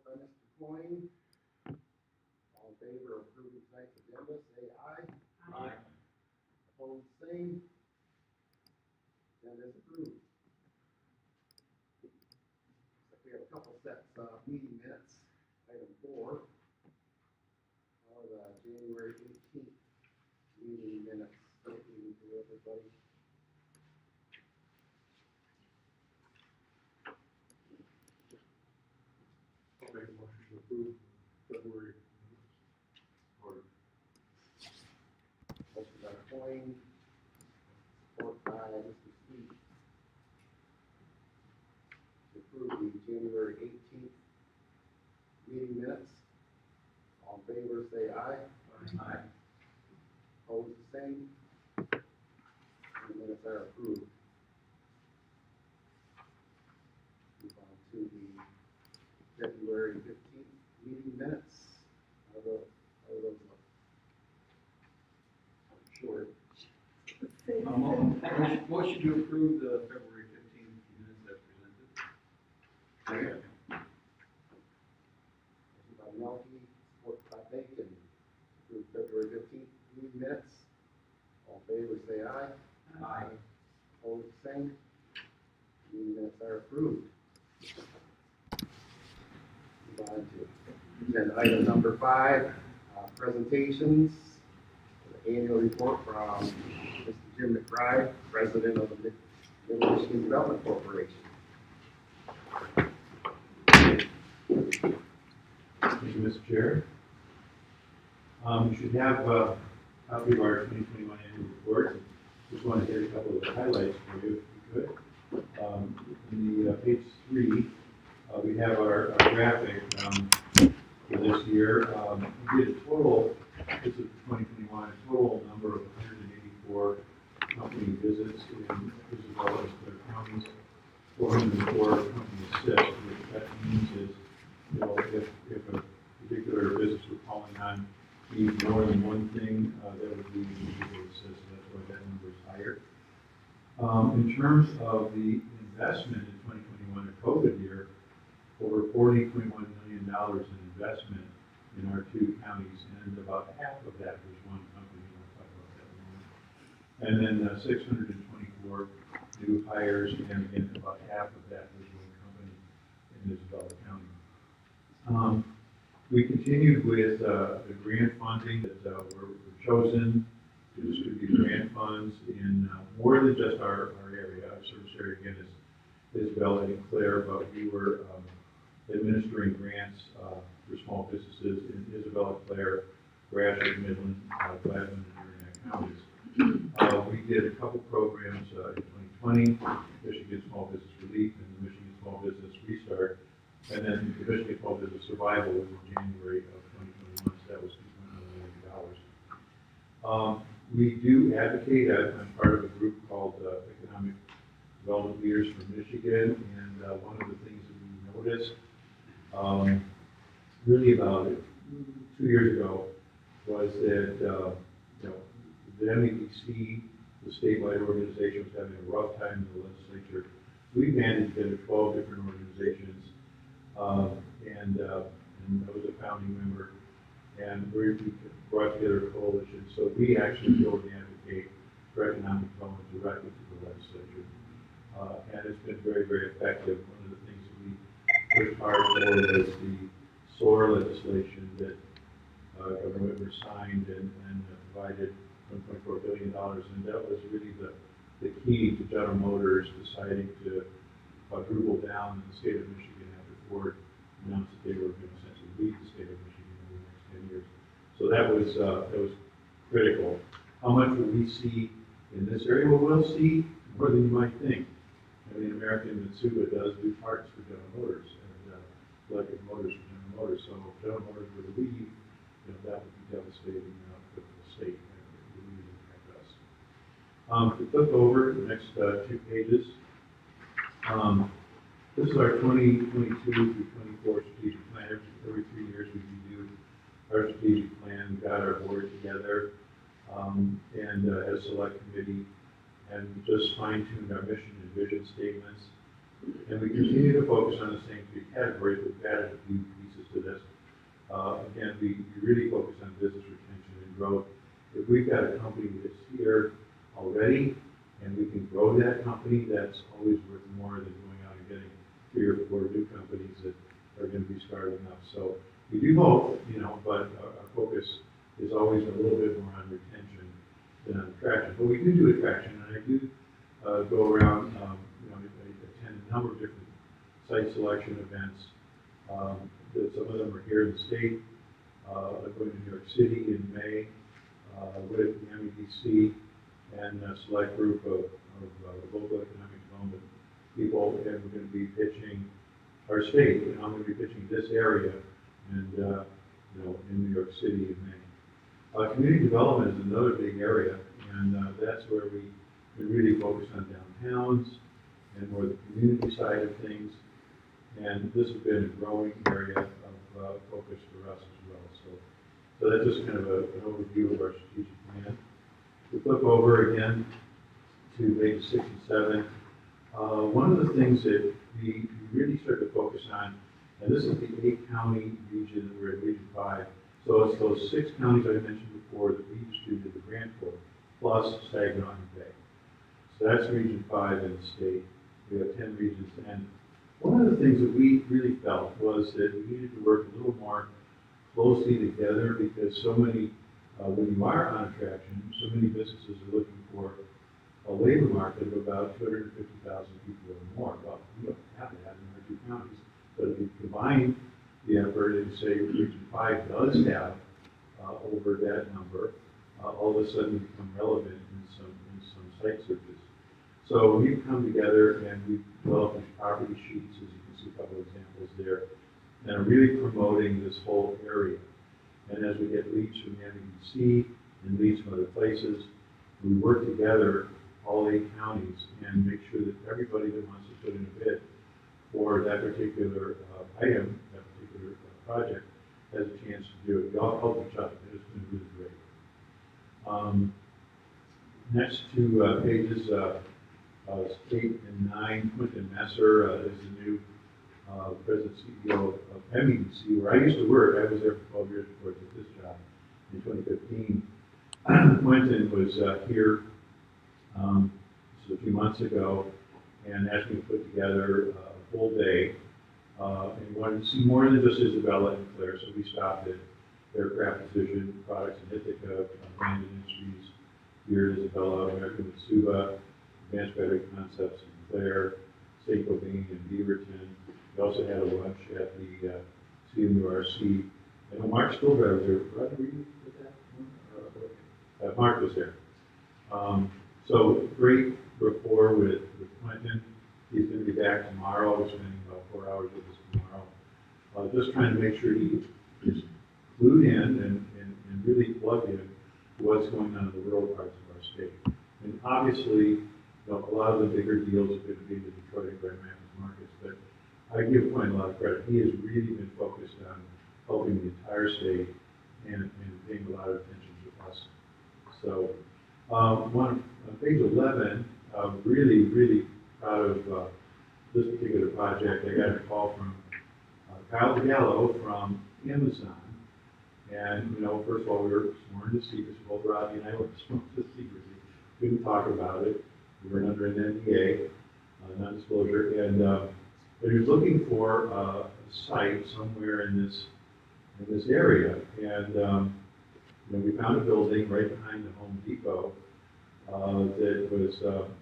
support by Mr. Coyne. All in favor of approving tonight's agenda, say aye. Aye. Opposed, same. Agenda is approved. So we have a couple sets of meeting minutes. Item 4, the January 18th meeting minutes. Meeting to everybody. I'll make a motion to approve February. Order. Motion by Coyne, support by Mr. Sweet. To approve the January 18th meeting minutes. All in favor, say aye. Aye. Opposed, the same. The minutes are approved. Move on to the February 15th meeting minutes. How do those look? Short. Motion to approve the February 15th minutes as presented. Second. Motion by Melky, support by Bacon. Approve February 15th meeting minutes. All in favor, say aye. Aye. Opposed, the same. Meeting minutes are approved. Move on to agenda item number 5, presentations. The annual report from Mr. Jim McBride, President of the Middle Michigan Development Corporation. Thank you, Mr. Chair. You should have a copy of our 2021 annual report. Just want to hit a couple of the highlights for you, if you could. In the page 3, we have our graphic for this year. We did a total, this is 2021, a total number of 184 company visits in Isabella and Clare counties, 404 company assists. What that means is, you know, if a particular business we're calling on needs more than one thing, that would be the individual assist. That's why that number is higher. In terms of the investment in 2021, a COVID year, over $40.1 million in investment in our 2 counties, and about half of that was one company. We'll talk about that in a moment. And then 624 new hires, and again, about half of that was one company in Isabella County. We continued with the grant funding that were chosen to distribute grant funds in more than just our area. Our service area again is Isabella and Clare, but we were administering grants for small businesses in Isabella, Clare, Gratiot, Midland, Gladwin, and Merrimack counties. We did a couple programs in 2020, Michigan Small Business Relief and the Michigan Small Business Restart. And then the Michigan Small Business Survival was in January of 2021, so that was $2.9 million. We do advocate. I'm part of a group called Economic Development Leaders from Michigan, and one of the things that we noticed really about 2 years ago was that you know, the MEDC, the statewide organization, was having a rough time in the legislature. We managed 12 different organizations. And I was a founding member, and we brought together a coalition. So we actually go and advocate for economic development directly to the legislature, and it's been very, very effective. One of the things that we pushed hard for was the SOAR legislation that Governor Whitmer signed and provided $1.4 billion, and that was really the key to General Motors deciding to quadruple down in the state of Michigan after Ford announced that they were going to essentially lead the state of Michigan over the next 10 years. So that was critical. How much will we see in this area? Well, we'll see more than you might think. I mean, American Mitsubishi does do parts for General Motors and electric motors for General Motors. So if General Motors were to leave, you know, that would be devastating for the state. It would really impact us. To flip over the next 2 pages. This is our 2022 through 24 strategic plan. Every 3 years we review our strategic plan. We got our board together and as a select committee, and just fine-tuned our mission and vision statements. And we continue to focus on the same 3 categories. We've added a few pieces we really focus on business retention and growth, if we've got a company that's here already and we can grow that company, that's always worth more than going out and getting 3 or 4 new companies that are going to be starting up. So we do both, but our focus is always a little bit more on retention than on attraction. But we do attraction, and I do go around, I attend a number of different site selection events. Some of them are here in the state. I'm going to New York City in May with the MEDC and a select group of local economic development people, and we're going to be pitching our state. I'm going to be pitching this area, and in New York City in May. Community development is another big area, and that's where we really focus on downtowns and more the community side of things. And this has been a growing area of focus for us as well. So that's just kind of an overview of our strategic plan. We flip over again to pages 6 and 7. One of the things that we really start to focus on, and this is the 8-county region, we're in Region 5. So it's those 6 counties I mentioned before that we distributed the grant for, plus Saginaw and Bay. So that's Region 5 in the state. We have 10 regions. And one of the things that we really felt was that we needed to work a little more closely together, because so many, when you are on attraction, so many businesses are looking for a labor market of about 250,000 people or more. Well, we don't have that in our 2 counties, but if you combine the effort and say Region 5 does have over that number, all of a sudden become relevant in some site searches. So we've come together and we've developed these property sheets, as you can see a couple of examples there, and are really promoting this whole area. And as we get leads from the MEDC and leads from other places, we work together, all 8 counties, and make sure that everybody that wants to put in a bid for that particular item, that particular project, has a chance to do it. We all help each other. It's been really great. Next 2 pages, 8 and 9, Quentin Messer is the new President CEO of MEDC, where I used to work. I was there for 12 years before I took this job in 2015. Quentin was here just a few months ago and asked me to put together a full day. And he wanted to see more than just Isabella and Claire, so we stopped at Aircraft Precision Products in Ithaca, Brand Industries here at Isabella, American Mitsuba, Advanced Battery Concepts in Claire, St. Cobain and Beaverton. We also had a lunch at the CMURC. And Mark Stillbread was there. Brother, were you with that? Mark was there. So great rapport with Quentin. He's going to be back tomorrow. We're spending about 4 hours with us tomorrow. Just trying to make sure he is clued in and really plugged in to what's going on in the rural parts of our state. And obviously, a lot of the bigger deals are going to be in the Detroit and Grand Rapids markets, but I give Quentin a lot of credit. He has really been focused on helping the entire state and paying a lot of attention to us. So, on page 11, really, really proud of this particular project. I got a call from Kyle Gallo from Amazon. And, first of all, we were sworn to secrecy. Both Robbie and I were sworn to secrecy. Couldn't talk about it. We were under an NDA, non-disclosure. And but he was looking for a site somewhere in this area. And we found a building right behind the Home Depot that was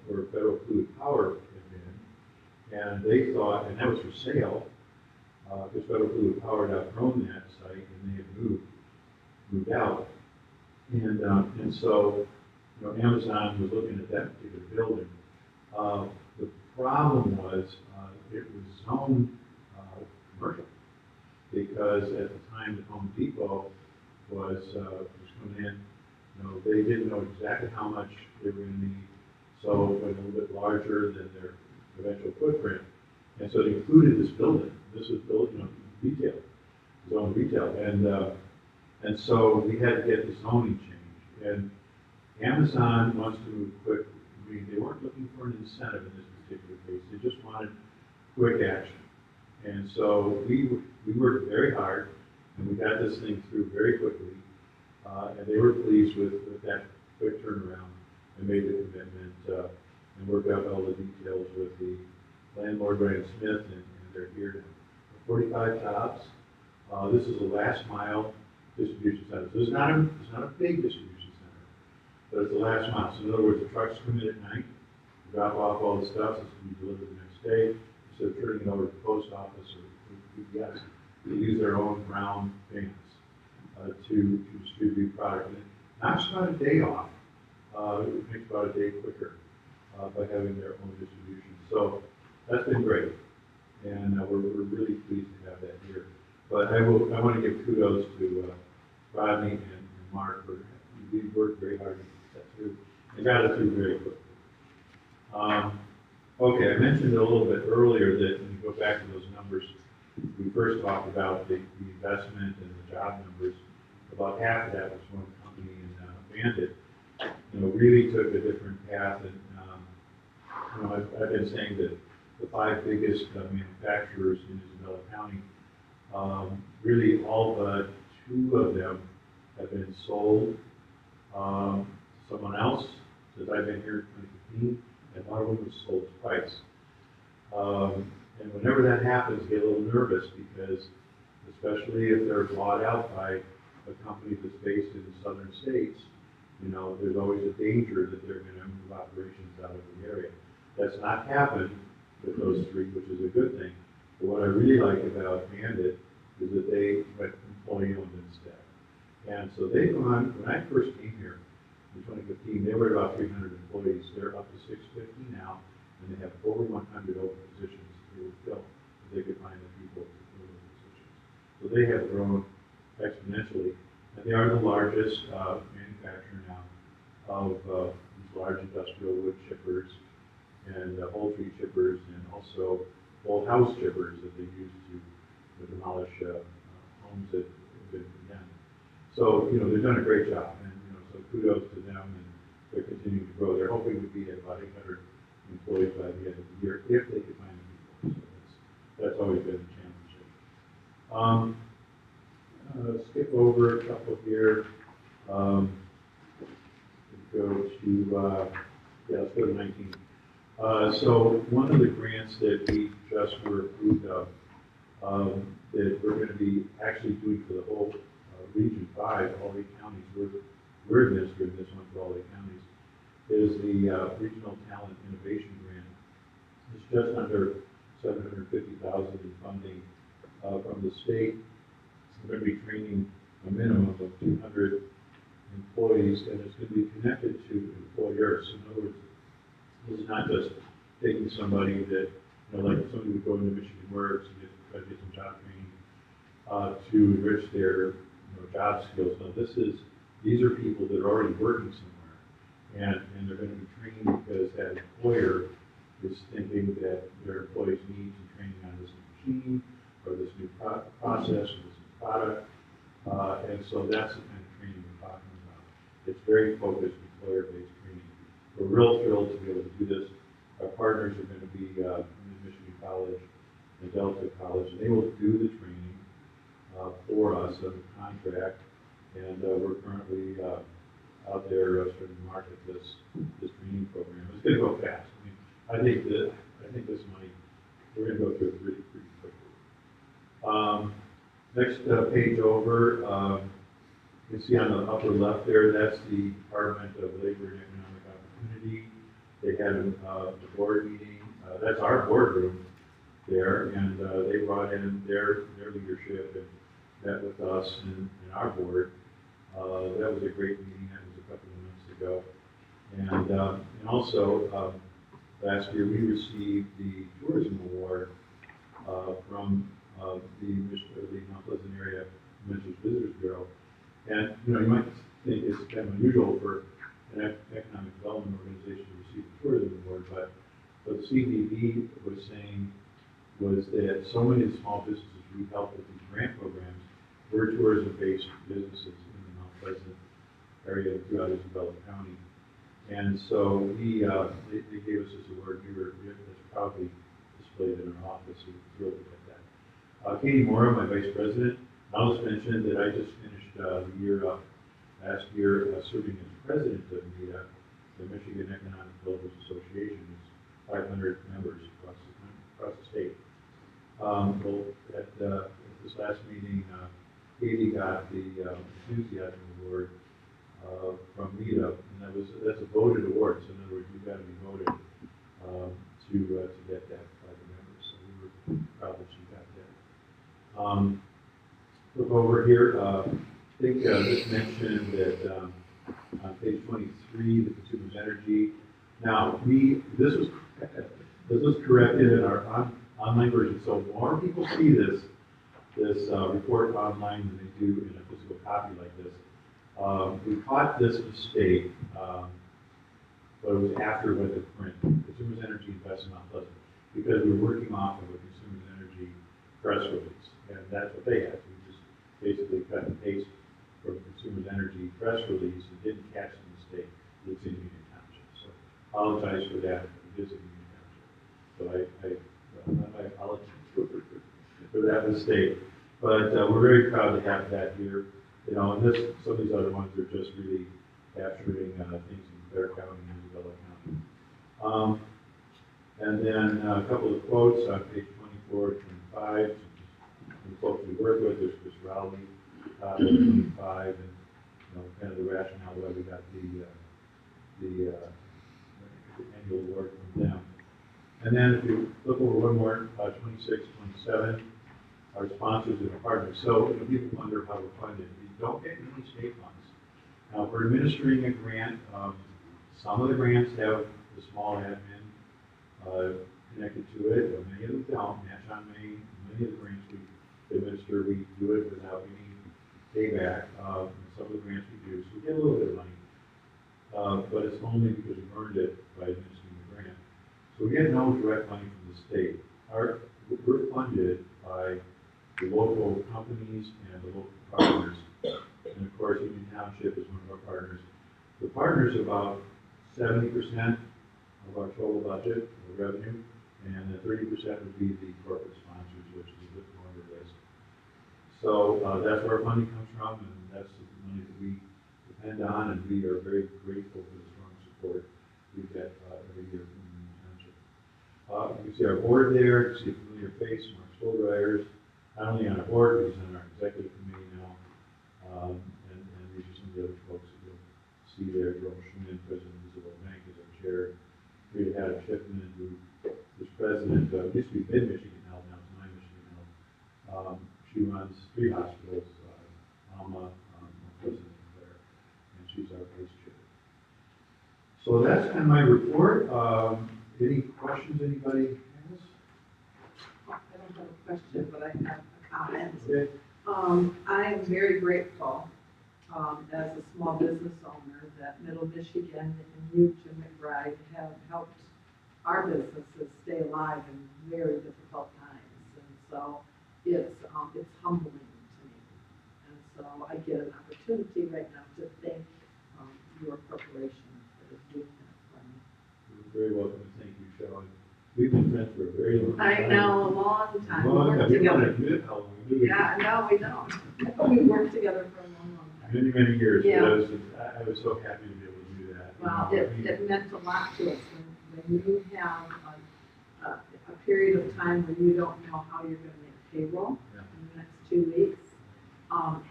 where Federal Fluid Power had been. And they thought, and that was for sale, because Federal Fluid Power had outgrown that site and they had moved out. And so Amazon was looking at that particular building. The problem was it was zoned commercial, because at the time that Home Depot was coming in, they didn't know exactly how much they were going to need, so it went a little bit larger than their eventual footprint. And so they included this building. This was built, retail, zoned retail, and so we had to get the zoning changed. And Amazon wants to move quick. I mean, they weren't looking for an incentive in this particular case. They just wanted quick action. And so we worked very hard, and we got this thing through very quickly, and they were pleased with that quick turnaround and made the commitment, and worked out all the details with the landlord, Brian Smith, and they're here now. 45 jobs. This is a last mile distribution center. So it's not a big distribution center, but it's the last mile. So in other words, the trucks come in at night, drop off all the stuff, it's going to be delivered the next day. Instead of turning it over to the post office or UPS, they use their own ground vans to distribute product. And it knocks about a day off. It makes about a day quicker by having their own distribution. So that's been great, and we're really pleased to have that here. But I want to give kudos to Rodney and Mark for we worked very hard to get that through. They got it through very quickly. Okay, I mentioned a little bit earlier that when you go back to those numbers, we first talked about the investment and the job numbers. About half of that was one company in Bandit. Really took a different path, and I've been saying that the 5 biggest manufacturers in Isabella County, really all but 2 of them have been sold to someone else since I've been here in 2015, and one of them was sold twice. And whenever that happens, I get a little nervous because, especially if they're bought out by a company that's based in the southern states, there's always a danger that they're going to move operations out of the area. That's not happened with those 3, which is a good thing. But what I really like about Bandit is that they went employee-owned instead. And so they've gone, when I first came here in 2015, they were about 300 employees. They're up to 650 now, and they have over 100 open positions they would fill if they could find the people to fill those positions. So they have grown exponentially, and they are the largest manufacturer now of these large industrial wood chippers and whole tree chippers, and also whole house chippers that they use to demolish homes that have been condemned. So they're doing a great job, and so kudos to them, and they're continuing to grow. They're hoping to be at about 800 employees by the end of the year if they can find the people. So that's always been a challenge. Skip over a couple here. Let's go to 19. So one of the grants that we just were approved of, that we're going to be actually doing for the whole Region 5, all 8 counties, we're administering this one for all 8 counties, is the Regional Talent Innovation Grant. It's just under $750,000 in funding from the state. We're going to be training a minimum of 200 employees, and it's going to be connected to employers. In other words, this is not just taking somebody that, like somebody would go into Michigan Works and try to get some job training to enrich their job skills. No, these are people that are already working somewhere, and they're going to be trained because that employer is thinking that their employees need some training on this new machine or this new process or this new product, and so that's the kind of training we're talking about. It's very focused, employer-based training. We're real thrilled to be able to do this. Our partners are going to be Michigan College and Delta College, and they will do the training for us under contract, and we're currently out there starting to market this training program. It's going to go fast. I think this money, we're going to go through it really pretty quickly. Next page over, you can see on the upper left there, that's the Department of Labor and Economic Opportunity. They had a board meeting. That's our boardroom there, and they brought in their leadership and met with us and our board. That was a great meeting. That was a couple of months ago. And also, last year we received the Tourism Award from the Mount Pleasant Area Convention Visitors Bureau. And you might think it's kind of unusual for an economic development organization to receive a tourism award, but what the CDB was saying was that so many small businesses we help with these grant programs were tourism-based businesses in the Mount Pleasant area throughout Isabella County. And so they gave us this award. It's proudly displayed in our office. We're thrilled to get that. Katie Mora, my vice president, I'll just mention that I just finished the year up, last year, serving as president of EDA, the Michigan Economic Developers Association. It's 500 members across the state. Well, at this last meeting, Katie got the enthusiasm award from EDA, and that's a voted award. So in other words, you've got to be voted to get that by the members. So we were proud that she got that. Look over here. I think this mentioned that on page 23, the consumer's energy. Now this was corrected in our online version, so more people see this report online than they do in a physical copy like this. We caught this mistake, but it was after with the print, Consumers Energy Investment Mount Pleasant, because we were working off of a Consumers Energy press release, and that's what they had. So we just basically cut and paste from Consumers Energy press release and didn't catch the mistake. It's in Union Township, so apologize for that. It is in Union Township, so I apologize for that mistake. But we're very proud to have that here. You know, and some of these other ones are just really capturing things in Bear County and Isabella County. And then a couple of quotes on page 24 to 25. The folks we work with, there's Chris Rowley, 25, and kind of the rationale why we got the annual award from them. And then if you look over one more, 26, 27. Our sponsors and our partners. So people wonder how we're funded. We don't get any state funds. Now, if we're administering a grant, some of the grants have the small admin connected to it, but many of them don't. Match on Main, many of the grants we administer, we do it without any payback. Some of the grants we do, so we get a little bit of money, but it's only because we've earned it by administering the grant. So we get no direct money from the state. We're funded by the local companies and the local partners. And of course, Union Township is one of our partners. The partners are about 70% of our total budget, of revenue, and the 30% would be the corporate sponsors, which is a bit more of a list. So that's where our funding comes from, and that's the money that we depend on, and we are very grateful for the strong support we get every year from Union Township. You can see our board there, you can see a familiar face, Mark Stolzreyer, not only on our board, but he's on our executive committee now. And these are some of the other folks that you'll see there. Jerome Schmidt, president of the World Bank, is our chair. Rita Hatter Shipman, who is president, used to be Mid-Michigan Health, now it's Michigan Health. She runs 3 hospitals, Alma, president there, and she's our vice chair. So that's kind of my report. Any questions anybody has? I don't have a question, but I have a comment. Okay. I am very grateful as a small business owner that Middle Michigan and you, Jim McBride, have helped our businesses stay alive in very difficult times. And so it's humbling to me. And so I get an opportunity right now to thank your corporation for doing that for me. You're very welcome, and thank you, Shelley. We've been friends for a very long time. I know, a long time. We Well, worked we want to together. admit how long we do. Yeah, no, we don't. We worked together for a long, long time. Many, many years. Yeah. But I was so happy to be able to do that. Well, You know, I mean, it meant a lot to us when you have a period of time when you don't know how you're going to make payroll Yeah. in the next 2 weeks.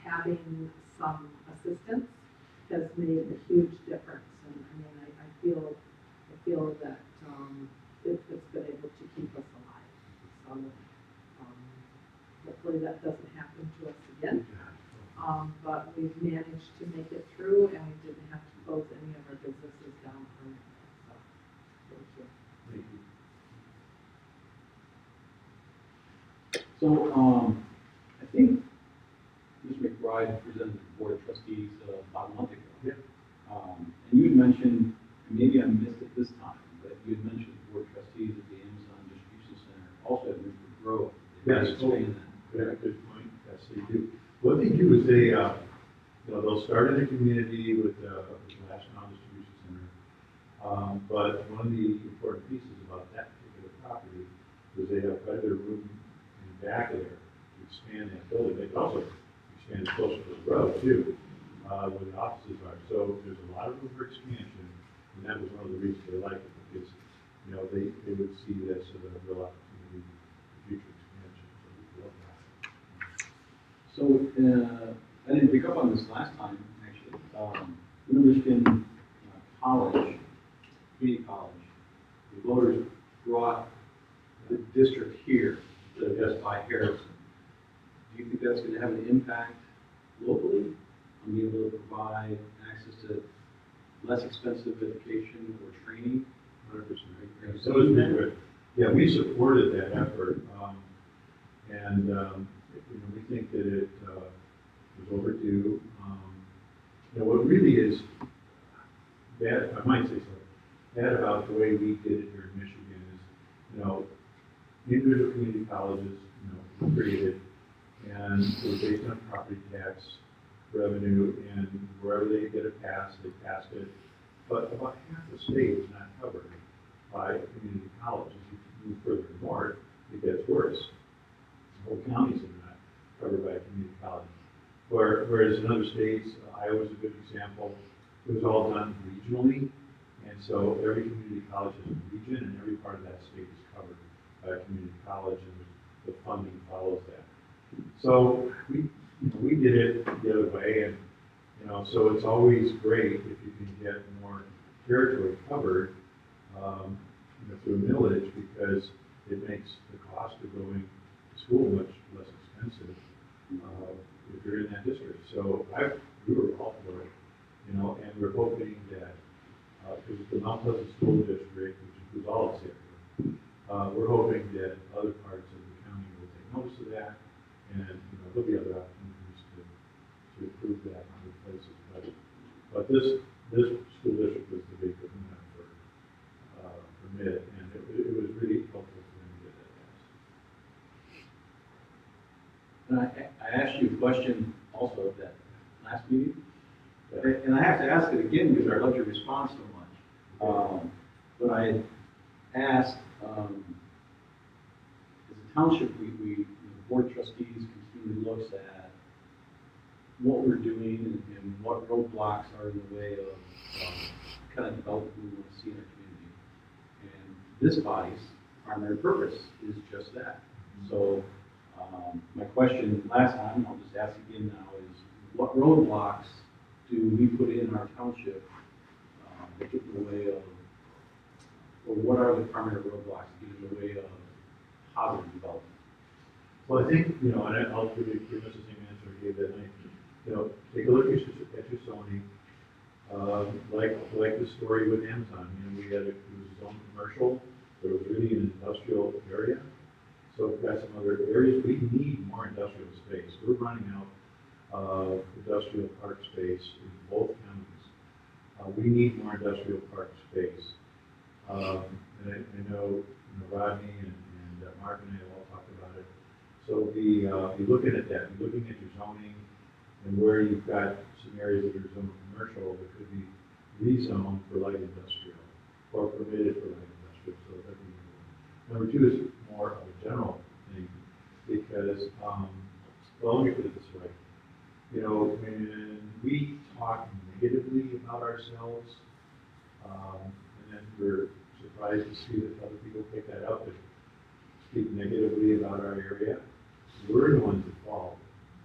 Having some assistance has made a huge difference, and I mean, I feel that it's been able to keep us alive. So hopefully that doesn't happen to us again. But we've managed to make it through, and we didn't have to close any of our businesses down permanently. So thank you. Thank you. So, I think Ms. McBride presented to the Board of Trustees about a month ago. Yeah. And you had mentioned, and maybe I missed it this time, but you had mentioned the Board of Trustees at the Amazon Distribution Center also had room for growth. They Yes. expand that. Good point. Yes, they do. What they do is they, they'll start in a community with the National Distribution Center. But one of the important pieces about that particular property is they have quite a bit of room in the back of there to expand that building. They also expand closer to the road too, where the offices are. So there's a lot of room for expansion, and that was one of the reasons they liked it, because, you know, they would see this as a real opportunity for future expansion. So we love that. So, I didn't pick up on this last time, actually. Middle Michigan College, community college, the voters brought the district here to just by Harrison. Do you think that's going to have an impact locally on being able to provide access to less expensive education or training? 100%. So it's been good. Yeah, we supported that effort, and you know, we think that it was overdue. You know, what really is bad, I might say so, bad about the way we did it here in Michigan is, you know, individual community colleges, you know, were created, and it was based on property tax revenue, and wherever they get a pass, they passed it. But about half the state is not covered by a community college. As you move further north, it gets worse. Whole counties are not covered by a community college. Whereas in other states, Iowa's a good example, it was all done regionally, and so every community college is a region, and every part of that state is covered by a community college, and the funding follows that. So we did it the other way, and you know, so it's always great if you can get more territory covered, you know, through millage, because it makes the cost of going to school much less expensive if you're in that district. So we were all for it, you know, and we're hoping that because the Mount Pleasant School District, which includes all of Sanford, we're hoping that other parts of the county will take notice of that, and you know, there'll be other opportunities to improve that in other places. But this school district was the big one for mid, and it was really helpful for them to get that passed. And I asked you a question also at that last meeting, and I have to ask it again because I love your response so much. But I had asked, as a township, the board of trustees continually looks at what we're doing and what roadblocks are in the way of kind of development we want to see in our community. And this body's primary purpose is just that. So my question last time, and I'll just ask again now, is what roadblocks do we put in our township that get in the way of, or what are the primary roadblocks that get in the way of positive development? Well, I think, you know, and I'll give you the same answer I gave that night. You know, take a look at your zoning. Like the story with Amazon. You know, it was zoned commercial, but it was really an industrial area. So we've got some other areas. We need more industrial space. We're running out of industrial park space in both counties. We need more industrial park space. And I know, Rodney and Mark and I have all talked about it. So be looking at that, be looking at your zoning and where you've got some areas that are zoned commercial that could be rezoned for light industrial or permitted for light industrial. So that'd be number one. Number two is more of a general thing because, well, let me put it this way. You know, when we talk negatively about ourselves, and then we're surprised to see that other people pick that up and speak negatively about our area, we're the ones that fall.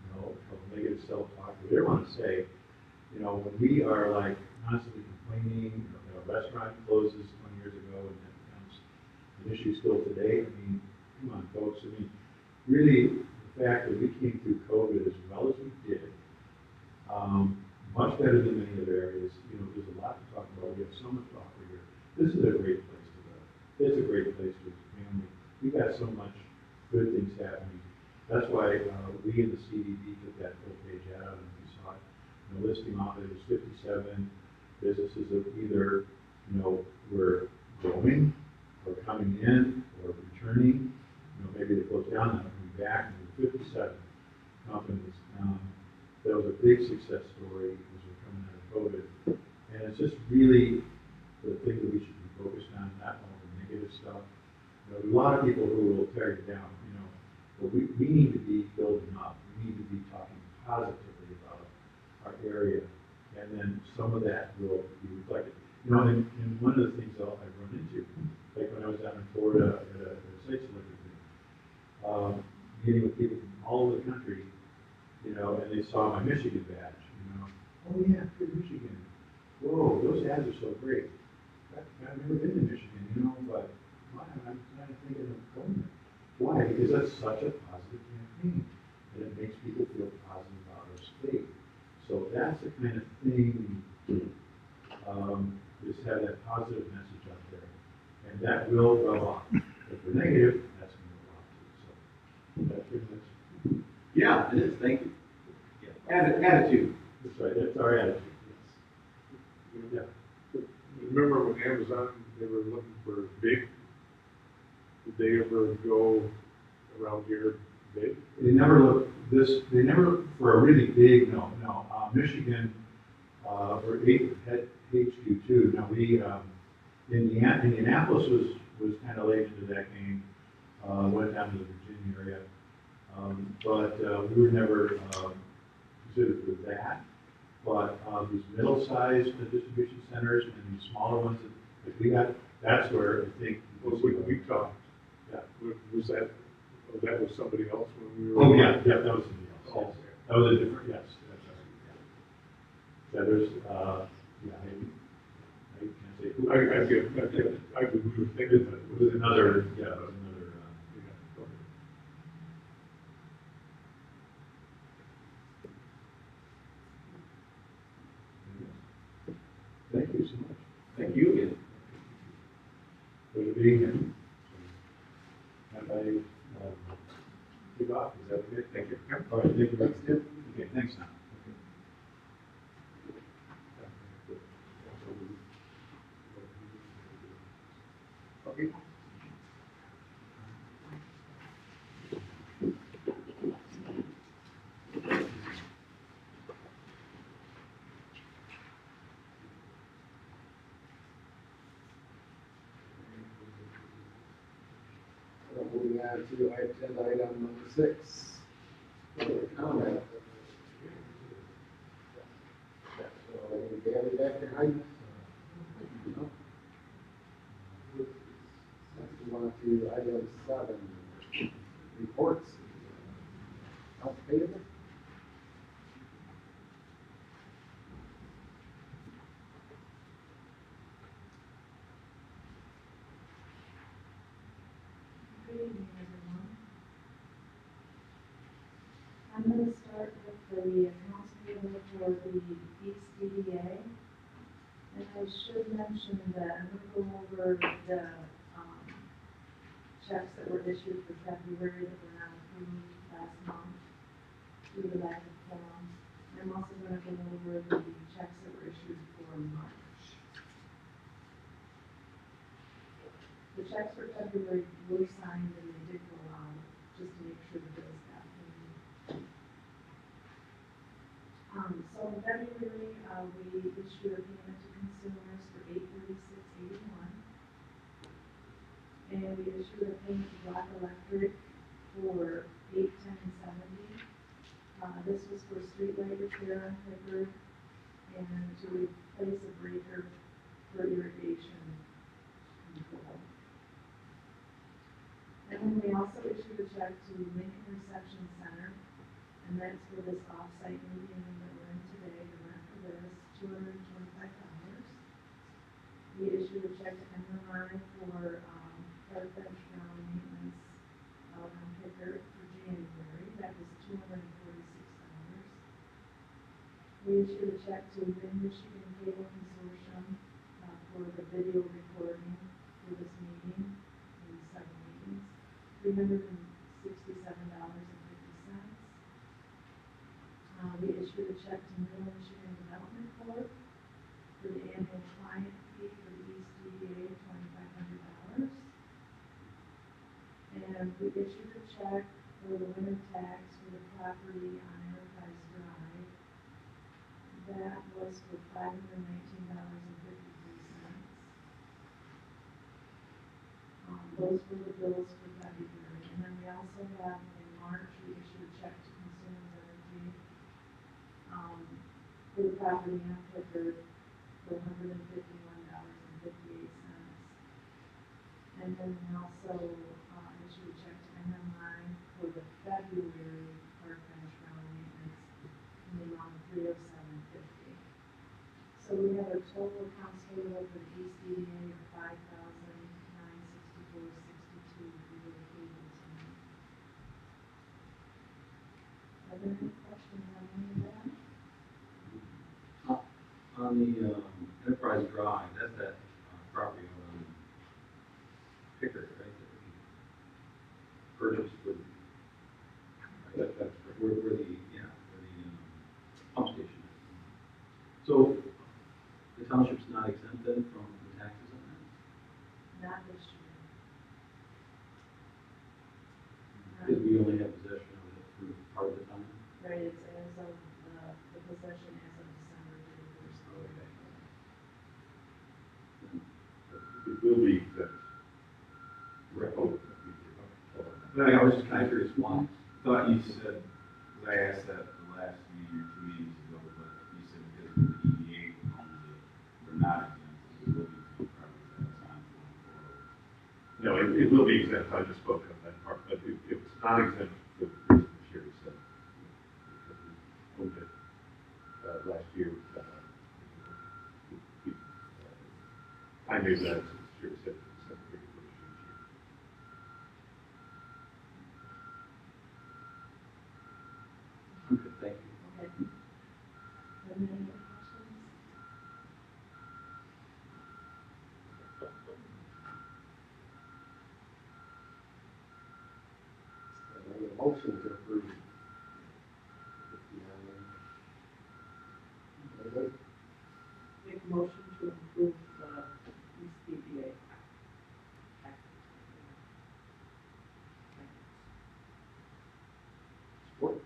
You know, from negative self-talk. We don't want to say, you know, when we are like constantly complaining, a restaurant closes 20 years ago and that becomes an issue still today. I mean, come on, folks. I mean, really, the fact that we came through COVID as well as we did, much better than many other areas. You know, there's a lot to talk about. We have so much to offer here. This is a great place to live. It's a great place for the family. We've got so much good things happening. That's why we in the CDB took that full page out and we saw it. You know, listing off it was 57 businesses that either, you know, were growing or coming in or returning. You know, maybe they closed down and coming back. And there were 57 companies. That was a big success story as we're coming out of COVID. And it's just really the thing that we should be focused on, not all the negative stuff. You know, there's a lot of people who will tear you down, you know, but we need to be building up. We need to be talking positively about our area, and then some of that will be reflected. You know, and one of the things I've run into, like when I was down in Florida at a site selection thing, meeting with people from all over the country, you know, and they saw my Michigan badge, you know, oh yeah, good Michigan. Whoa, those ads are so great. I've never been to Michigan, you know, but why? I'm kind of thinking of going there. Why? Because that's such a positive campaign, and it makes people feel positive about our state. So that's the kind of thing, just have that positive message out there, and that will rub off. If we're negative, that's going to rub off too. So that's pretty much. Yeah, it is, thank you. Yeah. Attitude. That's right, that's our attitude, yes. Yeah. Remember when Amazon, they were looking for big? Did they ever go around here big? They never look they never look for a really big, no. Michigan, for had HQ too. Now Indianapolis was kind of late into that game, went down to the Virginia area. But we were never considered for that. But these middle-sized distribution centers and these smaller ones that we got, that's where I think. Well, we talked. Yeah. Was that, oh, that was somebody else when we were? Oh, yeah, that was somebody else. Oh, Yes. okay. That was a different, yes, that's right. Yeah, there's, yeah, I can't say who. I we were thinking that It was another, yeah, it was another, yeah, okay. thank you so much. Thank you again. Pleasure being here. Have I, kick off, is that okay? Thank you. All right, thank you. Thanks, Jim. Okay, thanks now. Okay. Moving on to agenda item number 6. Public comment. So, Danny back behind us? No. Next we want to item 7, reports. House payable. Good evening, everyone. I'm going to start with the accounts payable for the East EDA. And I should mention that I'm going to go over the checks that were issued for February that were not approved last month due to lack of quorum. I'm also going to go over the checks that were issued for March. The checks for February were signed and they did go out, just to make sure the bills got paid. So in February, we issued a payment to consumers for $836.81. And we issued a payment to Black Electric for $810.70. This was for street light repair on Pickard and to replace a breaker for irrigation control. And then we also issued a check to Lincoln Reception Center, and that's for this off-site meeting that we're in today, the rent for this, $225. We issued a check to MRI for park bench ground maintenance out on Pickard for January, that was $246. We issued a check to Mid Michigan Cable Consortium for the video recording for this meeting, these 7 meetings. $367.50. We issued a check to Middle Michigan Development Corp. for the annual client fee for the East EDA, $2,500. And we issued a check for the winter tax for the property on Enterprise Drive. That was for $519.53. Those were the bills for February. And then we also have in March, we issued a check to consumers for the property on Clifford for $151.58. And then we also, issued a check to MMI for the February park bench ground maintenance in the amount of $307.50. So we have a total accounts payable for the East EDA of $5,964.62 for the cable team. Are there any questions on any of that? On the Enterprise Drive, that's that property on Pickard, right? That we purchased with, where the pump station is. So the township's not exempt then from the taxes on that? Not this year. Because we only have possession of it through part of the time? Right, it's as of, the possession as of December 31st. It will be exempt. Right. Oh, I was just kind of curious why. Thought you said, because I asked that the last meeting or 2 meetings ago, but you said because of the EDA owns it, we're not exempt, it will be exempt property that's on going forward. No, it will be exempt, I just spoke on that part, but it's not exempt for the reason Sherry said. Because we owned it, last year, I made that, as Sherry said, December 31st each year. Okay, thank you. Okay. Are there any other questions? I need a motion to approve. Anybody? Make a motion to approve the East EDA. Support.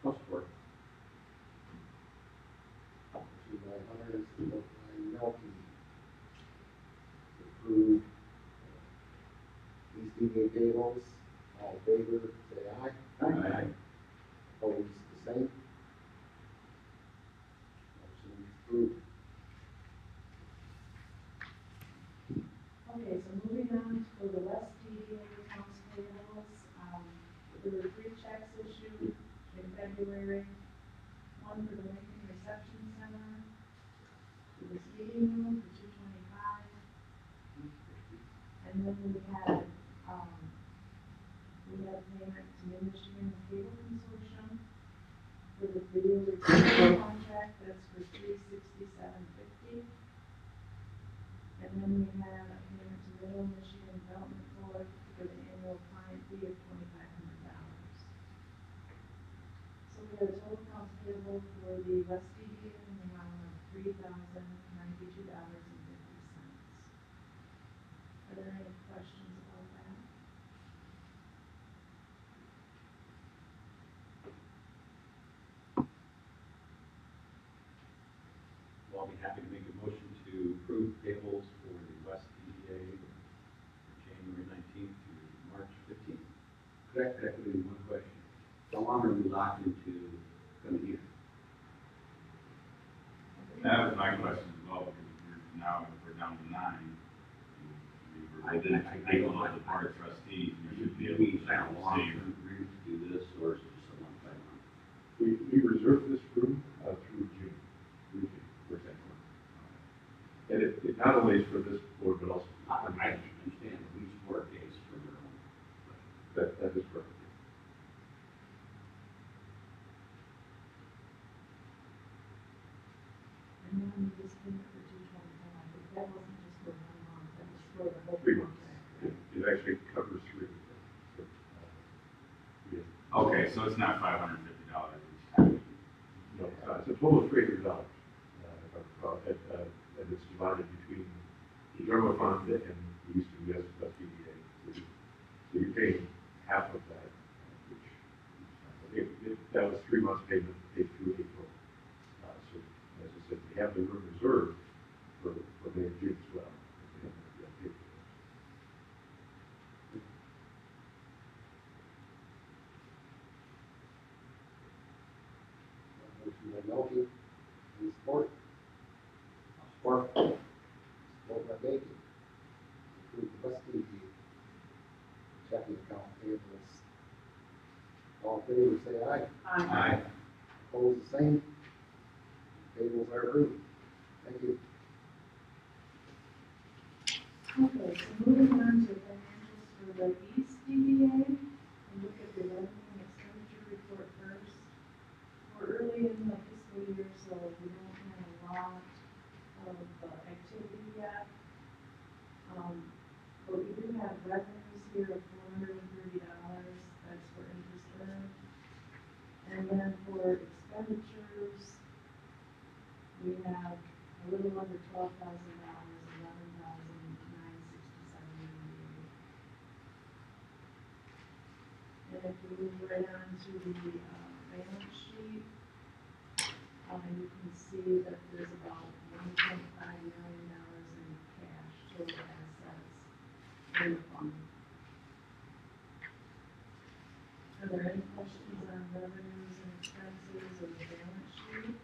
No support. Motion by Hunter, support by Melky. To approve these DDA tables. All in favor, say aye. Aye. Opposed, the same. Motion is approved. Okay, so moving on for the West DDA accounts payables, there were 3 checks issued in February. One for the Lincoln Reception Center, for the meeting room for $225. And then we had payment to Mid-Michigan Cable Consortium for the video recording contract, that's for $367.50. And then we had a payment to Middle Michigan Development Board for the annual client fee of $2,500. So we had a total accounts payable for the West DDA in the amount of $3,092.50. Are there any questions about that? Well, I'll be happy to make a motion to approve payables for the West EDA for January 19th to March 15th. Could I put in one question? How long are we locked into coming here? That was my question as well, because we're down to 9. We're within control of the board of trustees, and we should be able to sign a save. long-term agreement to do this, or is it just a month by month? We reserved this room, through June, for example. And it not only is for this board, but also. I understand that each board pays for their own. That is correct. And then we just payment for $225, that wasn't just for 1 month, that was for the whole 3 months. contract. It actually covers 3. Okay, so it's not $550 each time. No, it's a total of $300, if I recall, and it's divided between the general fund and the Eastern West EDA. So you're paying half of that, which, that was 3 months payment, paid through April. So, as I said, we have the room reserved for May and June as well. We haven't yet paid for those. Motion by Melky, Support. Support. Support by Bacon. Approve the West EDA checking account payables. All in favor, say aye. Aye. Opposed, the same. Payables are approved. Thank you. Okay, so moving on to financials for the East EDA, and look at the revenue and expenditure report first. We're early in the fiscal year, so we don't have a lot of activity yet. But we do have revenues here of $430, that's for interest earned. And then for expenditures, we have a little under $12,000, $11,967.88. And if we move right on to the balance sheet, you can see that there's about $1.5 million in cash, total assets in the fund. Are there any questions on revenues and expenses or the balance sheet?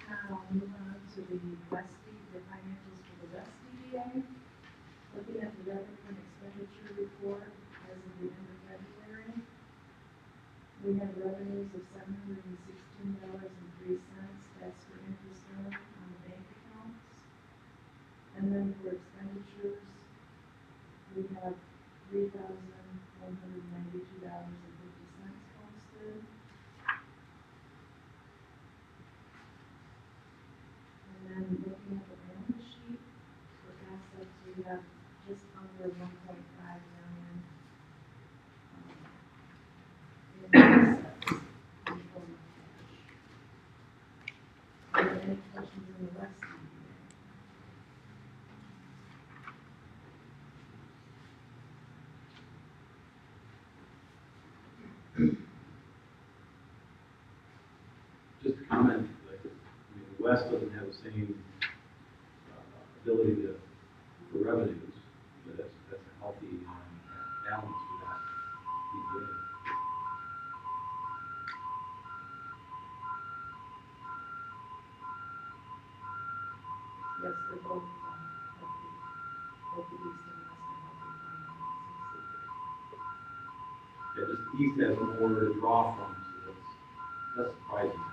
Now, move on to the the financials for the West EDA. Looking at the revenue and expenditure report as of the end of February, we have revenues of $716.03, that's for interest earned on the bank accounts. And then for expenditures, we have $3,192.50 posted. And then looking at the balance sheet, for assets, we have just under 1.5 million in assets in form of cash. Are there any questions in the West EDA? Just a comment, like, the West doesn't have the same ability for revenues, but that's a healthy balance for that EDA. Yes, they're both healthy, both the East and West are healthy finances. Yeah, just East has more to draw from, so that's surprising.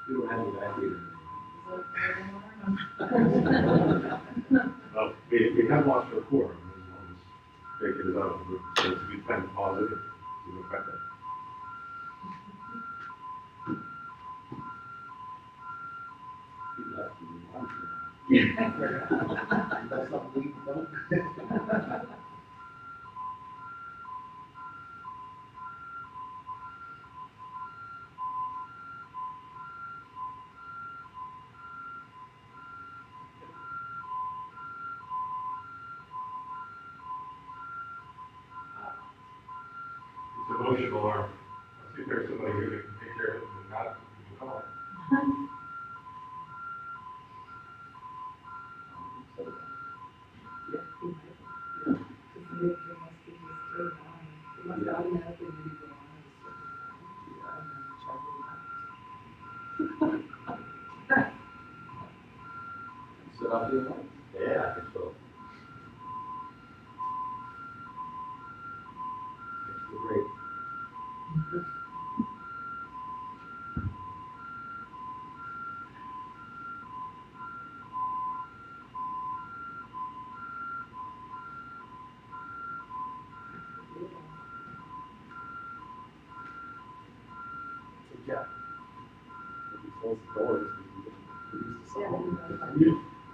We don't have any evacuator. Well, we have lost our core, as long as Bacon is out, so we plan to pause it, to affect that. He left and we want to. That's something we don't. It's an emotional alarm. I think there's somebody here that can take care of it, and not, you can call it. Set off the alarm? Yeah, I think so. It's great. Good job. If we close the doors, we can produce the sound.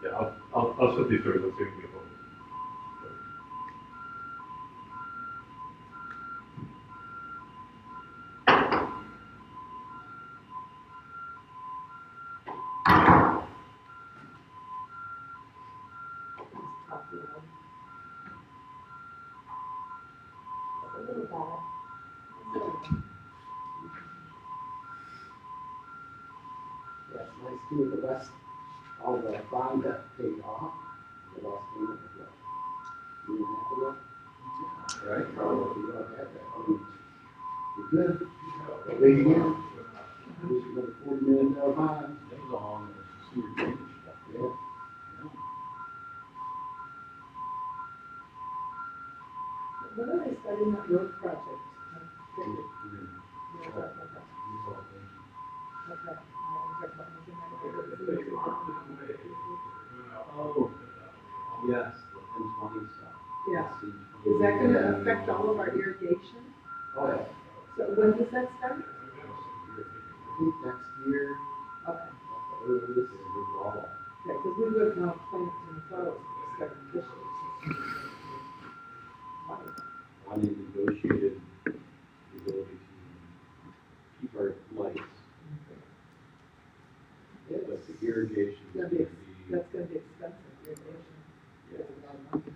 Yeah, I'll shut these doors, let's see if we can hold it. Paul. Yeah, it's nice too, the last, all the bond that paid off, the last payment was what? Year and a half ago? Right? So if you don't have that, you're good. Wait again. There's another $40 million bond. That was all on the sewer drainage stuff. Yeah. When are they starting that road project? Okay. Okay. Oh, yes, the M20 stuff. Yeah. Is that gonna affect all of our irrigation? Oh, yeah. So when does that start? I think next year, Okay, at the earliest, we're all. okay, because we would want to plant in photos starting this year. On a negotiated ability to keep our lights, but the irrigation is That'd going be, to be. that's gonna be expensive irrigation. Yeah. It's a lot of money.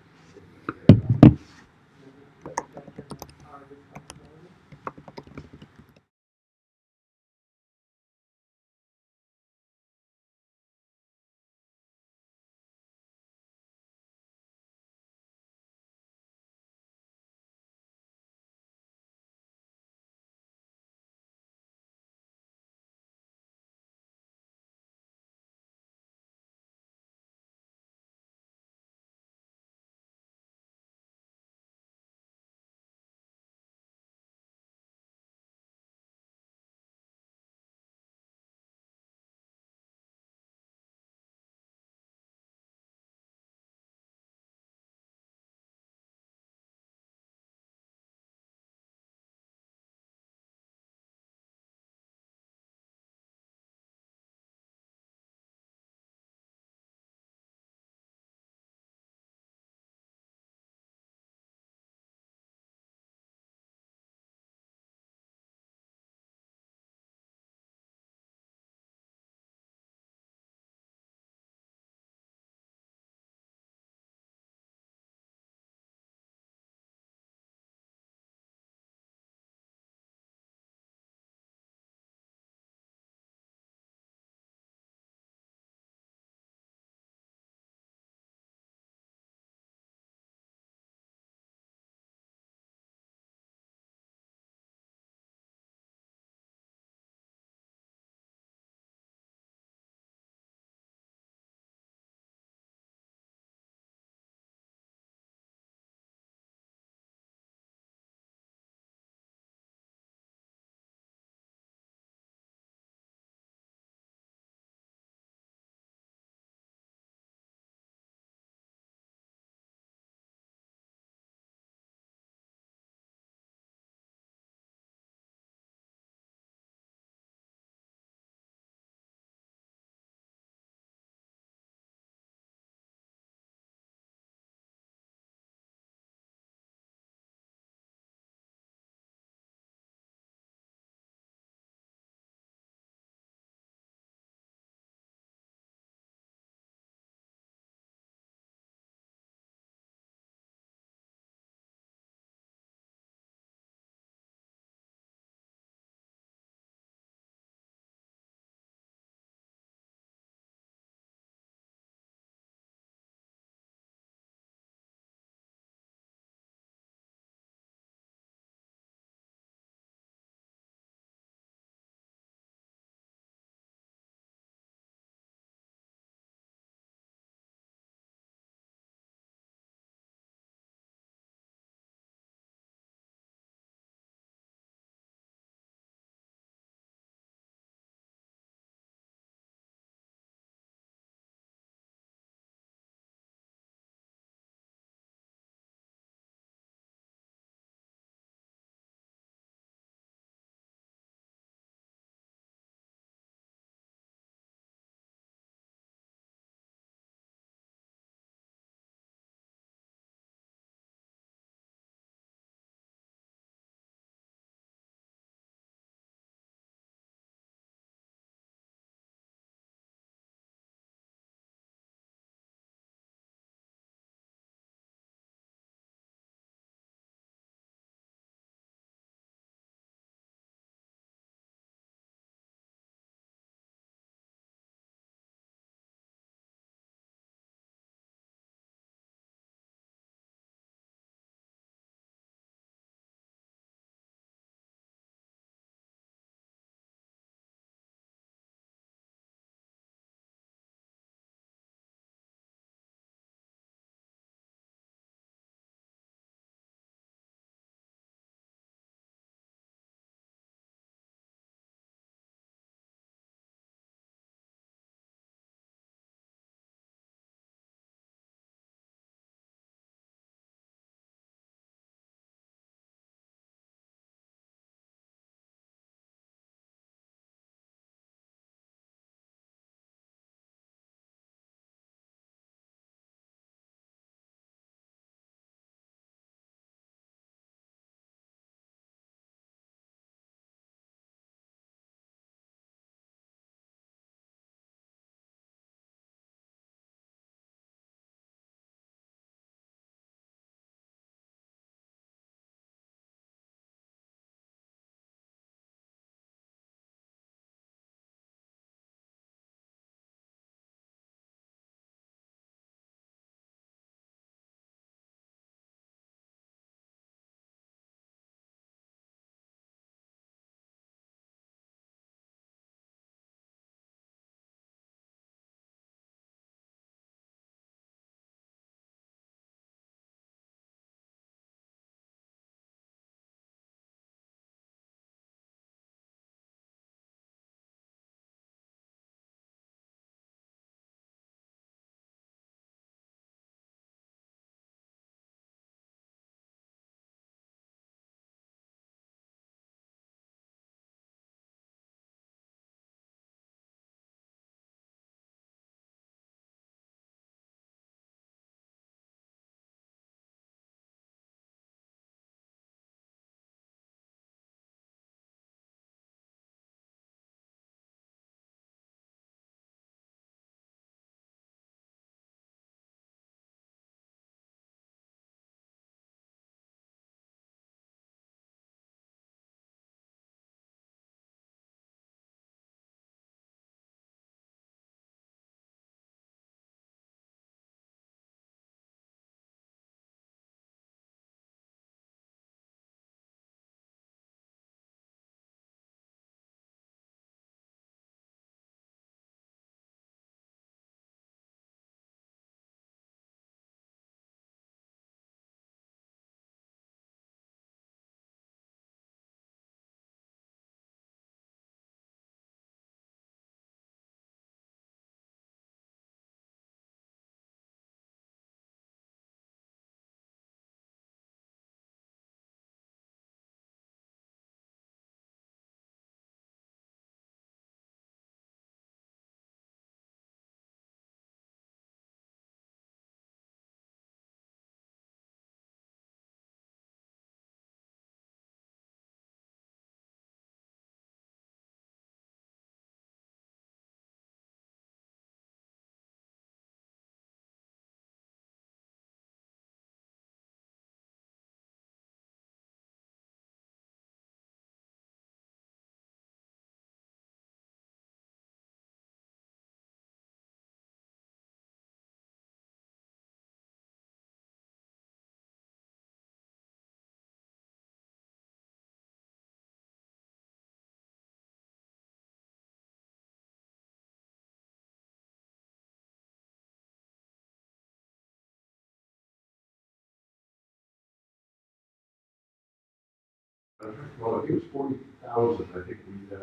Well, I think it was 40,000, I think this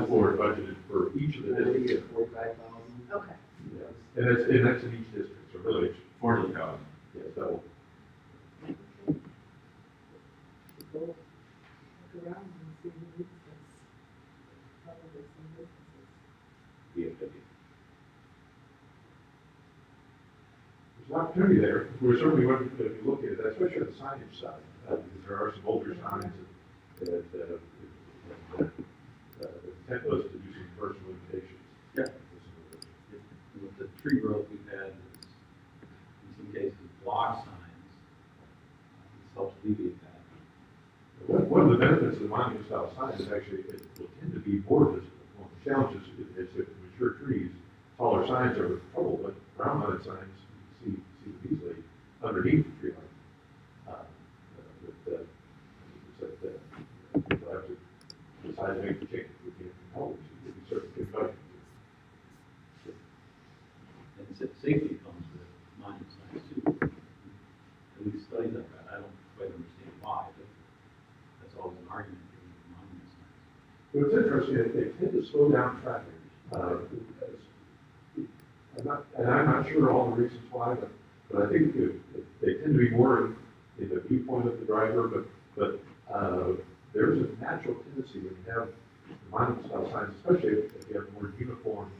board budgeted for each of the districts. 45,000. Okay. Yes, and that's in each district, so really it's 40,000. Yes, that will. Go look around and see who needs this. Probably some businesses. There's an opportunity there. We're certainly, if you look at it, especially on the signage side, because there are some older signs that tempt us to do some personal limitations. Yeah. With the tree growth we've had, it's, in some cases, block signs, this helps alleviate that. One of the benefits of the monument style sign is actually it will tend to be more visible. One of the challenges is if mature trees, taller signs are trouble, but round mounted signs, you can see them easily underneath the tree line. People have to decide to make the change. We can't always, we certainly can budget. And safety comes with monument signs too. At least studies I've read, I don't quite understand why, but that's always an argument given with monument signs. Well, it's interesting, they tend to slow down traffic. I'm not sure all the reasons why, but I think they tend to be more in the viewpoint of the driver, but there's a natural tendency when you have monument style signs, especially if you have more uniform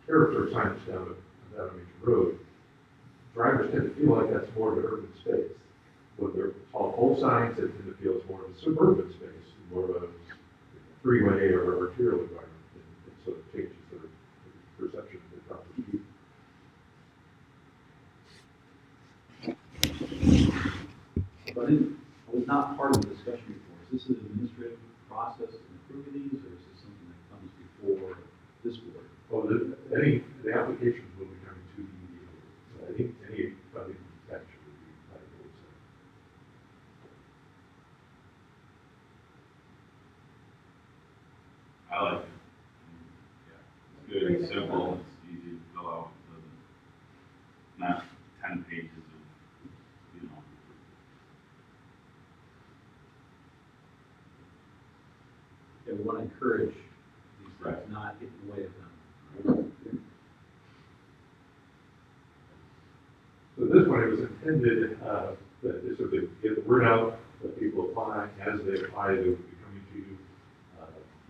character signs down a major road, drivers tend to feel like that's more of an urban space. When they're tall pole signs, they tend to feel it's more of a suburban space, more of a freeway or arterial environment, and so it changes their perception of the proper speed. But I was not part of the discussion before. Is this an administrative process in approving these, or is this something that comes before this board? Well, the applications will be coming to the EDA. Any funding action will be by the board. I like it. Yeah, it's good, it's simple, it's easy to fill out, it doesn't, not 10 pages of, you know. Yeah, we want to encourage these things, not get in the way of them. So this one, it was intended that so to get the word out, that people apply. As they apply, they will be coming to you.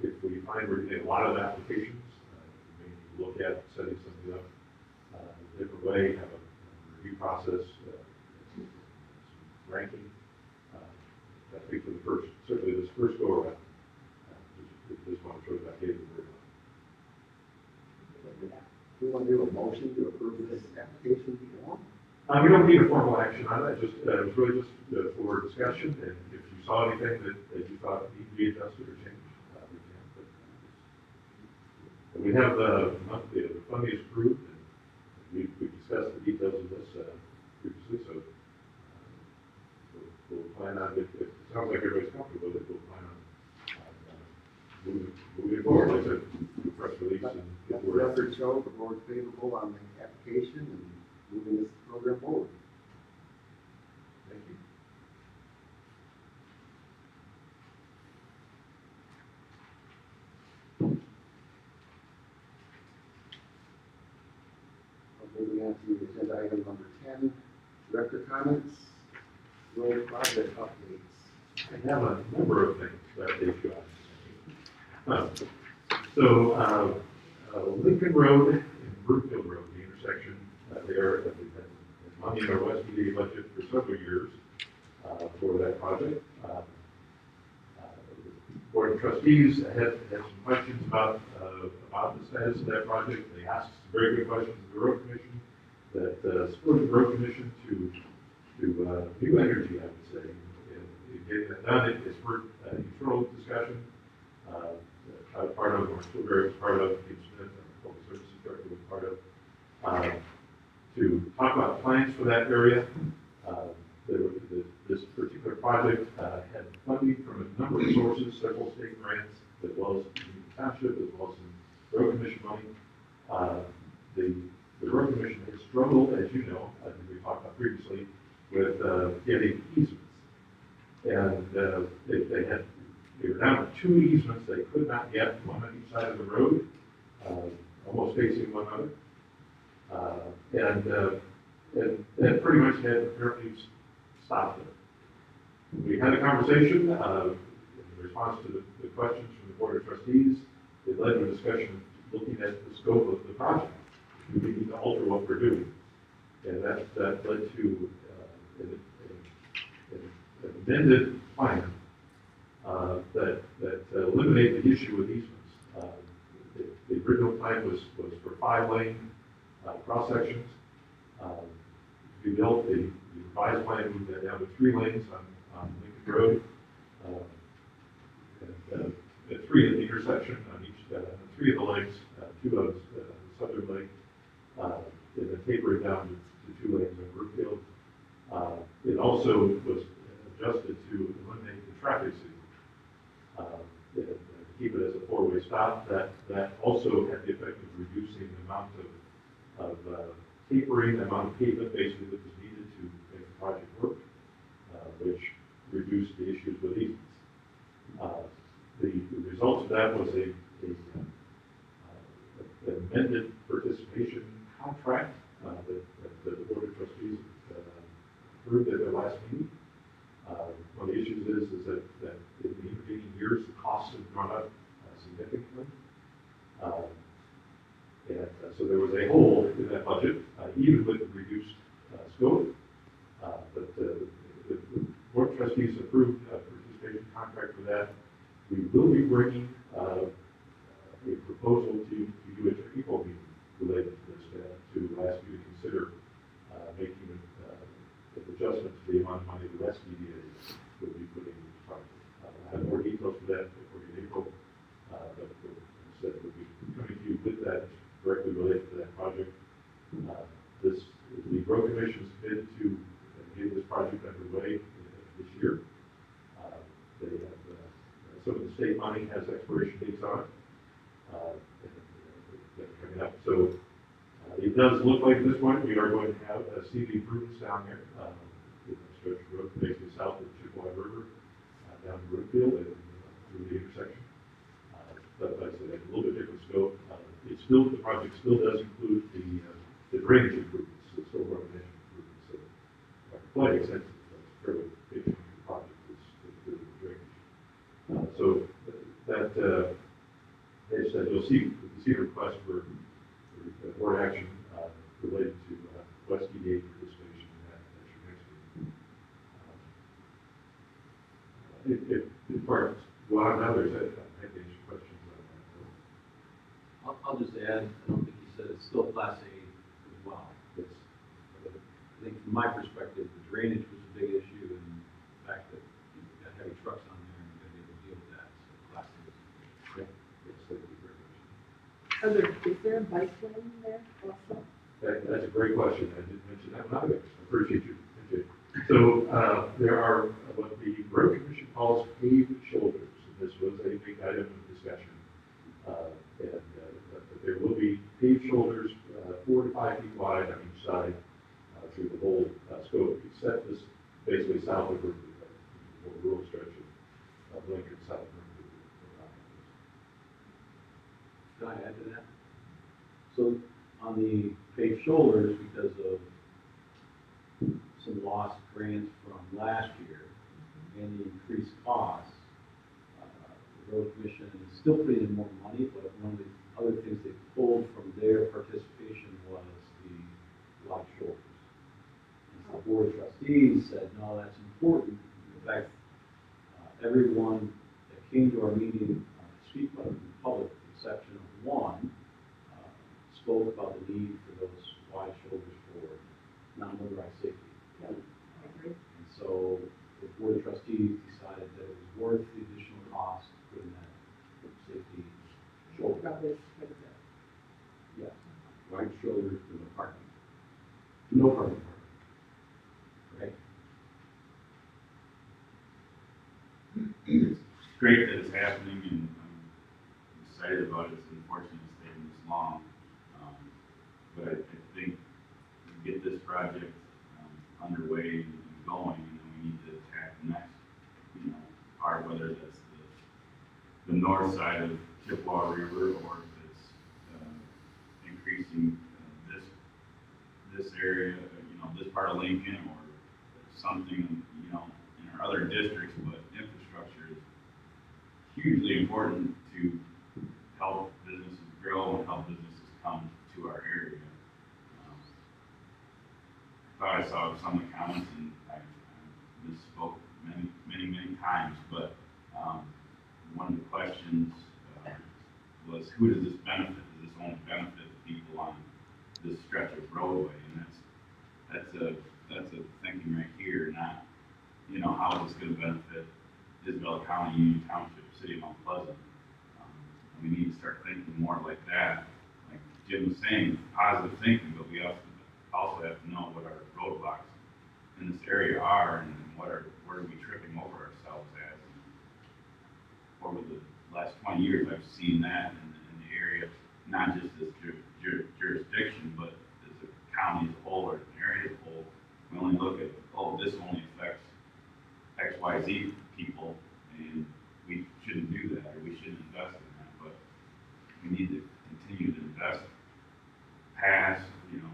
If we find we're getting a lot of applications, we may look at setting something up a different way, have a review process, some ranking. That'd be for the first, certainly this first go around. Just want to throw that in the word. Do we want to do a motion to approve this application form? We don't need a formal action on it, just, it was really just for discussion, and if you saw anything that you thought needed to be adjusted or changed, we can. But we have the funding is approved, and we discussed the details of this previously, so we'll plan on, if it sounds like everybody's comfortable with it, we'll plan on moving forward, like a press release and Let get the word. record show the board's favorable on the application and moving this program forward. Thank you. Moving on to agenda item number 10, director comments, road project updates. I have a number of things that they got. Lincoln Road and Brookfield Road, the intersection there, that we've had money in our West EDA budget for several years for that project. Board of Trustees had some questions about the status of that project. They asked some very good questions of the Road Commission that supported the Road Commission to new energy, I would say, in getting that done. It's for internal discussion. I was part of, or Silver was part of, Steve Smith, our Public Services Director was part of, to talk about plans for that area. This particular project had funding from a number of sources, several state grants, as well as the Township, as well as some Road Commission money. The Road Commission has struggled, as you know, as we talked about previously, with getting easements. And they were down to 2 easements they could not get, one on each side of the road, almost facing one another. And pretty much had apparently stopped it. We had a conversation, in response to the questions from the Board of Trustees. It led to a discussion looking at the scope of the project. We need to alter what we're doing. And that led to an amended plan that eliminated the issue with easements. The original plan was for 5-lane cross sections. We built the revised plan, moved that down to 3 lanes on Lincoln Road. And 3 at the intersection on each, 3 of the lakes, 2 of the southern lake, and then tapering down to 2 lanes on Brookfield. It also was adjusted to eliminate the traffic signal, and keep it as a 4-way stop. That also had the effect of reducing the amount of tapering, the amount of pavement basically that was needed to make the project work, which reduced the issues with easements. The result of that was an amended participation contract that the Board of Trustees approved at their last meeting. One of the issues is that in the intervening years, the costs have gone up significantly. So there was a hole in that budget, even with the reduced scope. But the Board of Trustees approved a participation contract for that. We will be bringing a proposal to you at your April meeting related to this, to ask you to consider making an adjustment to the amount of money the West EDA will be putting into the project. I have more details for that for you in April, but instead we'll be coming to you with that directly related to that project. The Road Commission is committed to getting this project underway this year. They have some of the state money has expiration dates on it that are coming up. So it does look like at this point we are going to have CV improvements down there. Stretch of road basically south of the Chippewa River, down to Brookfield and through the intersection. But like I said, a little bit different scope. The project still does include the drainage improvements, the stormwater management improvements. So quite extensive, fairly big project is the drainage. So that they said you'll see a request for board action related to West EDA participation in that. That's your next meeting. If parts go on others, I have to answer questions on that. I'll just add, I don't think you said it's still Class A as well. Yes. I think from my perspective, the drainage was a big issue, and the fact that you've got heavy trucks on there and you're gonna be able to deal with that, so Class A is. Yeah. Yes, thank you very much. Is there a bike lane there also? That's a great question. I didn't mention that one either. I appreciate you. So there are what the Road Commission calls paved shoulders. And this was a big item of discussion. There will be paved shoulders 4 to 5 feet wide on each side through the whole scope, except this basically south of the more rural stretch of Lincoln, south of Can I add to that? So on the paved shoulders, because of some lost grants from last year and the increased costs, the Road Commission is still putting in more money, but one of the other things they pulled from their participation was the wide shoulders. And so the Board of Trustees said, no, that's important. In fact, everyone that came to our meeting to speak about it in public, with the exception of one, spoke about the need for those wide shoulders for non-motorized safety. I agree. And so the Board of Trustees decided that it was worth the additional cost to put in that safety shoulder. Probably quite a bit. Yeah, wide shoulders for the parking. No problem. Right. It's great that it's happening, and I'm excited about it. It's unfortunate it's taking this long. But I think we get this project underway and going, and then we need to attack the next north side of Chippewa River, or if it's increasing this area, this part of Lincoln, or something, in our other districts. But infrastructure is hugely important to help businesses grow and help businesses come to our area. I thought I saw some of the comments, and I misspoke many times, but one of the questions was, who does this benefit? Does this only benefit the people on this stretch of roadway? And that's a thinking right here, not, how is this going to benefit Isabella County, Union Township, City of Mount Pleasant? We need to start thinking more like that. Like Jim was saying, positive thinking, but we also have to know what our roadblocks in this area are, and what are we tripping over ourselves as. And over the last 20 years, I've seen that in the area, not just as jurisdiction, but as a county as a whole, or an area as a whole. We only look at, this only affects X, Y, Z people, and we shouldn't do that, or we shouldn't invest in that. But we need to continue to invest past,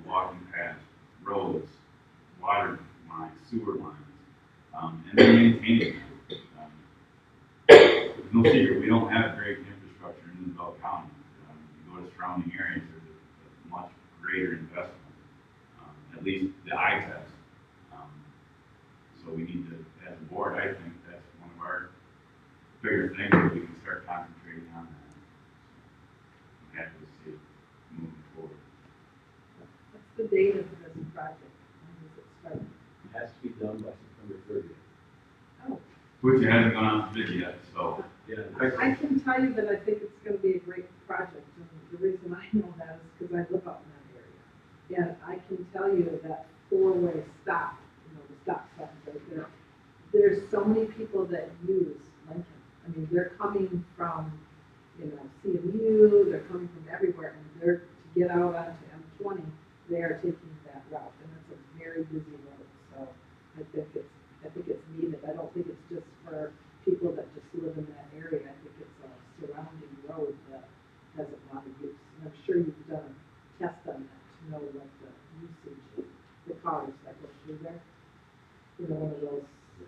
walking past roads, water lines, sewer lines, and then maintaining them. There's no secret, we don't have great infrastructure in Isabella County. You go to surrounding areas, there's a much greater investment, at least the eye test. So we need to, as a board, I think that's one of our bigger things that we can start concentrating on that. I'm happy to see it moving forward. What's the date of this project? When does it start? It has to be done by September 30th. Oh, Which hasn't gone out to bid yet, so. Yeah. I can tell you that I think it's gonna be a great project, and the reason I know that is because I live out in that area. And I can tell you that four-way stop, the stop signs right there, there's so many people that use Lincoln. I mean, they're coming from, CMU, they're coming from everywhere, and they're, to get out onto M20, they are taking that route, and it's a very busy road, so I think it's needed. I don't think it's just for people that just live in that area. I think it's a surrounding road that has a lot of use. And I'm sure you've done a test on that to know what the usage of the cars that go through there. One of those.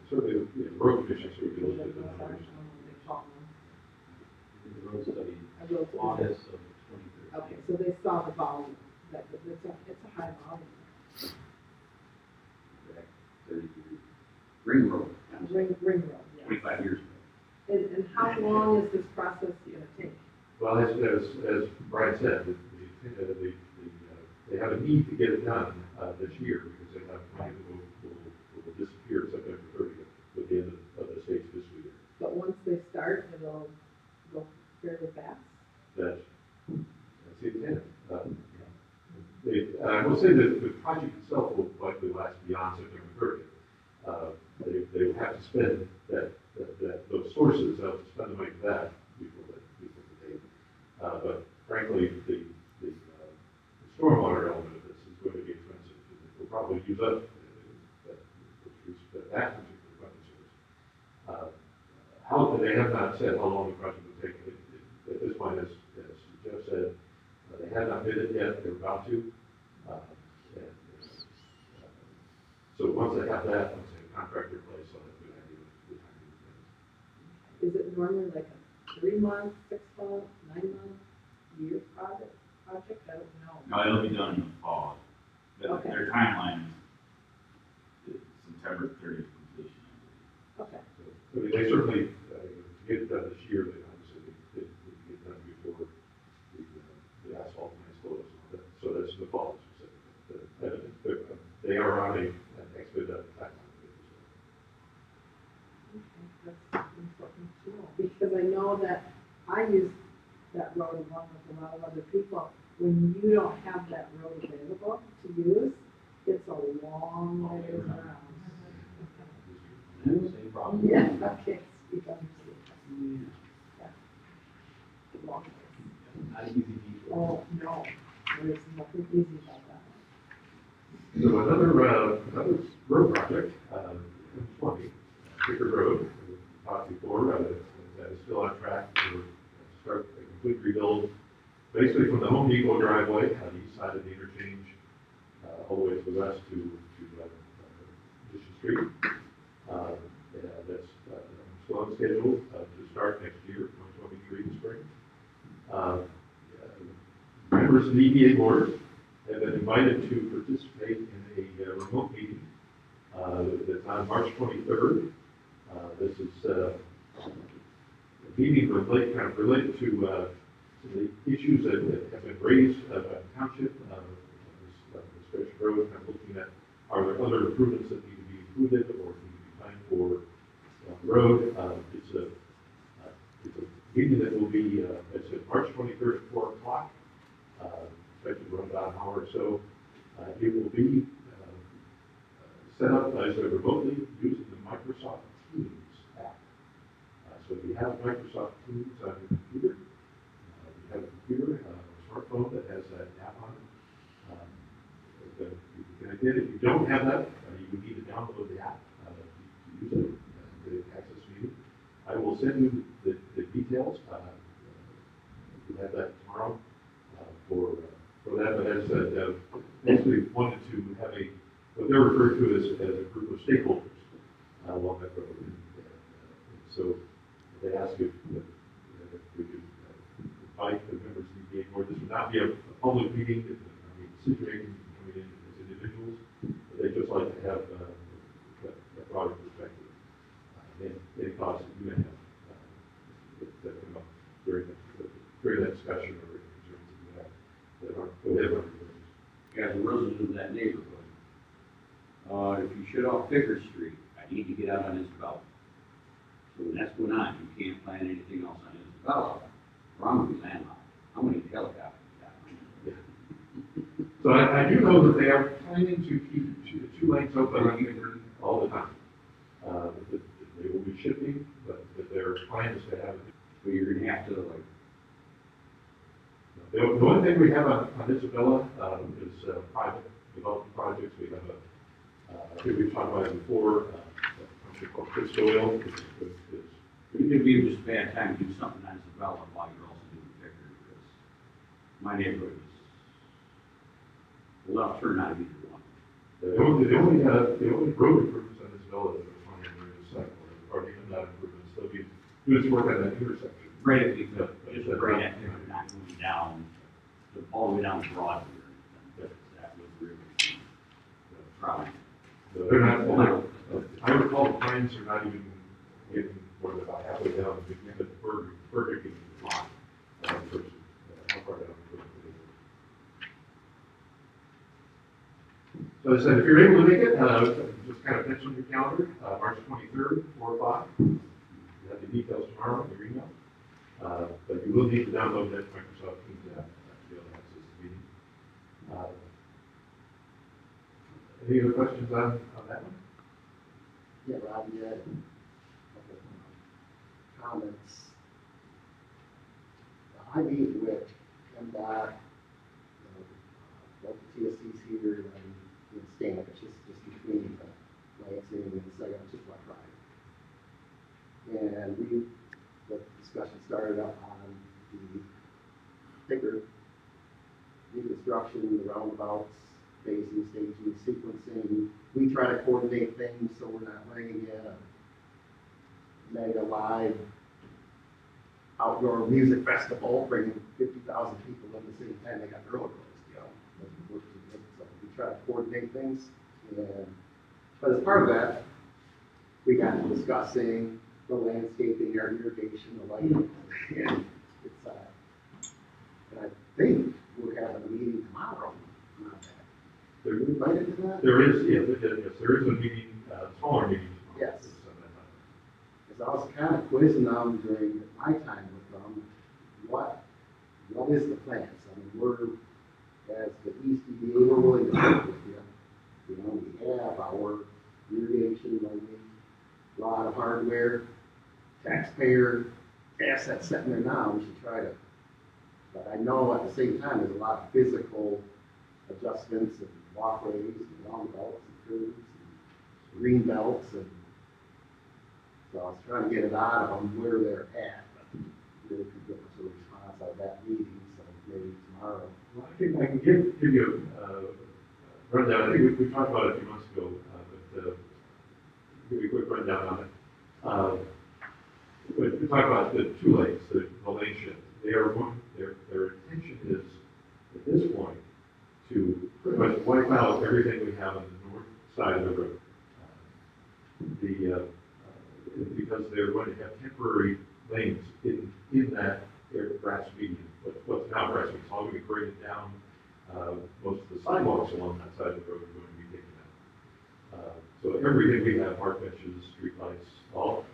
Certainly, road commissioners would be I listed don't in know the what they call them. The road study, A road study. August of 2013. Okay, so they saw the volume, that it's a high volume. Ring road. Ring road, yeah. 25 years ago. And how long is this process gonna take? Well, as Brian said, they have a need to get it done this year, because they have money that will disappear September 30th with the end of the state's fiscal year. But once they start, it'll go fairly fast? That's the intent. I will say that the project itself will likely last beyond September 30th. They will have to spend those sources, they'll have to spend the money for that before the date. But frankly, the stormwater element of this is going to be expensive. We'll probably use up that particular funding source. They have not said how long the project will take. At this point, as Jeff said, they have not bid it yet. They're about to. So once they have that, once they have a contractor in place, they'll have a good idea of the timing of things. Is it normally like a 3-month, 6-month, 9-month, year project? I don't know. No, it'll be done in the fall. Okay. Their timeline is September 30th completion. Okay. So, they certainly, to get it done this year, they obviously they get it done before the asphalt plants close. So that's the fall specifically. They are on an expedited timeline. Okay, that's important to know, because I know that I use that road along with a lot of other people. When you don't have that road available to use, it's a long way around. Same problem. Yeah, okay, speak on your seat. Yeah. Long ways. Not an easy detour. Oh, no, there's nothing easy about that. So another road project, 20, Picker Road, we talked before, is still on track to start a complete rebuild, basically from the Home Depot driveway on the east side of the interchange, all the way to the west to Mission Street. Yeah, that's still on schedule to start next year, 2023 in spring. Members of the EDA board have been invited to participate in a remote meeting that's on March 23rd. This is a meeting related to the issues that have been raised by the township, this stretch of road, kind of looking at are there other improvements that need to be included or need to be planned for the road. It's a meeting that will be, it's March 23rd at 4 o'clock. Expected to run about an hour or so. It will be set up as a remotely using the Microsoft Teams app. So if you have Microsoft Teams on your computer, you have a computer, a smartphone that has that app on it, you can get it. If you don't have that, you would need to download the app to use it to access the meeting. I will send you the details. You'll have that tomorrow for that. But as basically wanted to have what they're referred to as a group of stakeholders along that road. And so they asked if we could invite the members of the EDA board. This would not be a public meeting. Decision-making coming in as individuals, but they just like to have a broader perspective. And any thoughts that you may have that come up during that discussion or concerns that you have that aren't whatever. As a resident of that neighborhood, if you shut off Picker Street, I need to get out on Isabella. So when that's going on, you can't plan anything else on Isabella, or I'm going to be landlocked. I'm going to need a helicopter. So I do know that they are planning to keep two lanes open on Picker all the time. They will be shifting, but their plan is to have it. So you're going to have to, like, the one thing we have on Isabella is private development projects. We have I think we've talked about it before, a company called Crystal Oil. you're going to be able to spend time to do something on Isabella while you're also doing Picker, because my neighborhood is left turn out of either one. The only road improvements on Isabella that are planned during the cycle are the MDOT improvements. They'll be doing work on that intersection. Right, if you could, just a great activity, not moving down, all the way down to Broadway or anything. That would really be trying. They're not, I recall the plans are not even getting more than about halfway down the Burger King lot. How far down the road. So as I said, if you're able to make it, just kind of mention your calendar, March 23rd, 4 o'clock. You have the details tomorrow in your email. But you will need to download that Microsoft Teams app to be able to access the meeting. Any other questions on that one? Yeah, Rob, you had a couple of comments. I meet with MDOT, local TSC's here, and Stanton, it's just between Lansing and Saginaw, just like right. And the discussion started up on the bigger reconstruction, the roundabouts, phasing, staging, sequencing. We try to coordinate things so we're not running at a mega live outdoor music festival, bringing 50,000 people in the same time they got roller coasters, you know. So we try to coordinate things. But as part of that, we got to discussing the landscaping, our irrigation, the lighting. And it's, and I think we're having a meeting tomorrow. Are you invited to that? There is, yes, there is a meeting, smaller meeting tomorrow. Yes. Because I was kind of quizzing them during my time with them, what is the plan? So, I mean, we're, as the East EDA, we're willing to work with you. You know, we have our irrigation, lighting, a lot of hardware, taxpayer assets sitting there now, we should try to, but I know at the same time, there's a lot of physical adjustments and walkways and roundabouts and curves and green belts and So I was trying to get it out of them where they're at, but really could give us a response out of that meeting, so maybe tomorrow. Well, I can give you a rundown. I think we talked about it a few months ago, but give you a quick rundown on it. We talked about the two lanes, the lane shift. Their intention is, at this point, to pretty much wipe out everything we have on the north side of the road. Because they're going to have temporary lanes in that grass median, what's now grass median, it's all going to be graded down. Most of the sidewalks along that side of the road are going to be taken out. So everything we have, park benches, street lights, all,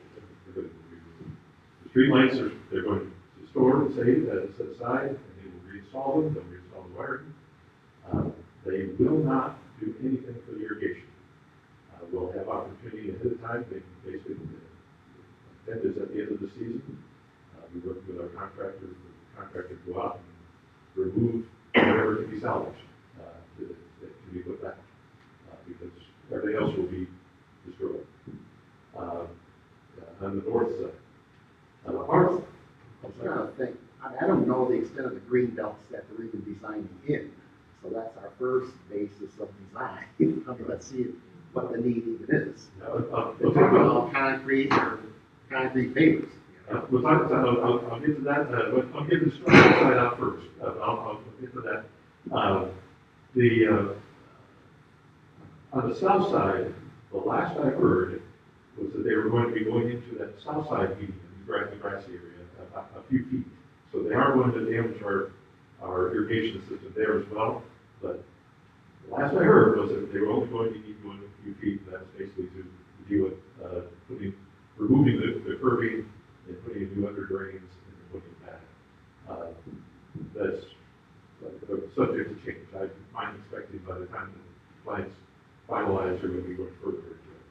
they're going to be removed. The street lights they're going to store and save, set aside, and they will reinstall them, they'll reinstall the wiring. They will not do anything for the irrigation. We'll have opportunity ahead of time, they basically, that is at the end of the season. We work with our contractor, go out and remove whatever can be salvaged, that can be put back, because everything else will be destroyed. On the north side. I was trying to think, I don't know the extent of the green belts that they're even designing in. So that's our first basis of design. I mean, let's see what the need even is. We'll We're talk talking about, about concrete or concrete pavers. we'll talk about, I'll get to that, I'll get the structural side out first. I'll get to that. On the south side, the last I heard was that they were going to be going into that south side median, the grassy area, a few feet. So they are going to damage our irrigation system there as well. But the last I heard was that they were only going to need going a few feet. That's basically to deal with removing the curbing and putting in new under drains and putting it back. That's subject to change. I'm expecting by the time the plans finalized, they're going to be going further into it.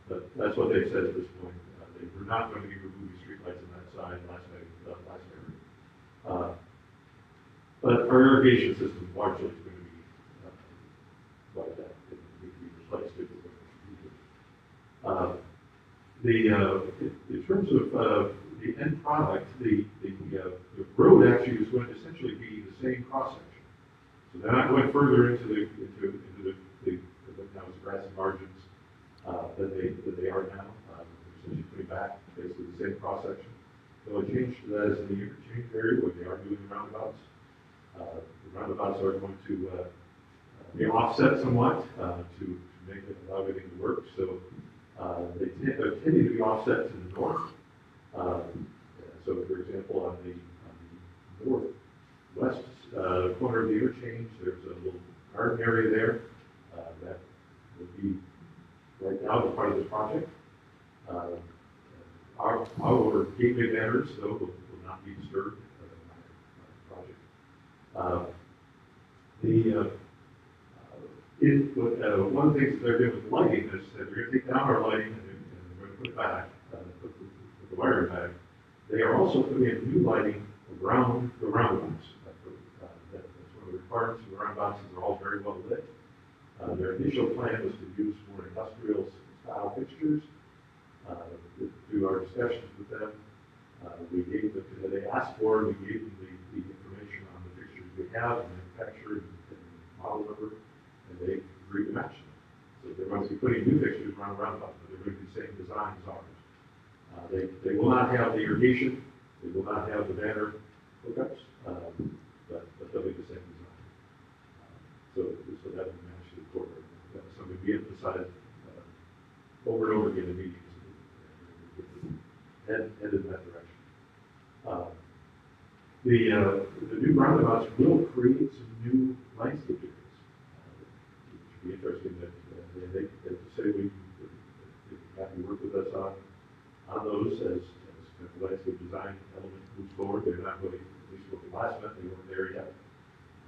But that's what they said at this point. They were not going to be removing streetlights on that side last I heard. But our irrigation system largely is going to be like that. It need to be replaced if we're going to use it. In terms of the end product, the road actually is going to essentially be the same cross section. So they're not going further into the now it's grassy margins than they are now. Essentially putting back basically the same cross section. The only change to that is in the interchange area where they are doing the roundabouts. The roundabouts are going to be offset somewhat to make it allow everything to work. So they're tending to be offset to the north. So, for example, on the northwest corner of the interchange, there's a little garden area there that would be right now the part of this project. Our gateway banners, though, will not be disturbed by the project. One of the things that they're doing with lighting is that they're going to take down our lighting and they're going to put it back, put the wiring back. They are also putting in new lighting around the roundabouts. That's one of the requirements of the roundabouts, is they're all very well lit. Their initial plan was to use more industrial style fixtures. Through our discussions with them, we gave them, they asked for, we gave them the information on the fixtures we have, and manufacturer and model number, and they agreed to match them. So they're going to be putting new fixtures around the roundabout, but they're going to be the same design as ours. They will not have the irrigation, they will not have the banner hookups, but they'll be the same design. So that will match the corridor. That was something we emphasized over and over again in meetings. Headed in that direction. The new roundabouts will create some new landscape areas. It should be interesting that they say we have to work with us on those as kind of landscape design element moves forward. They're not really, at least what the last month, they weren't there yet.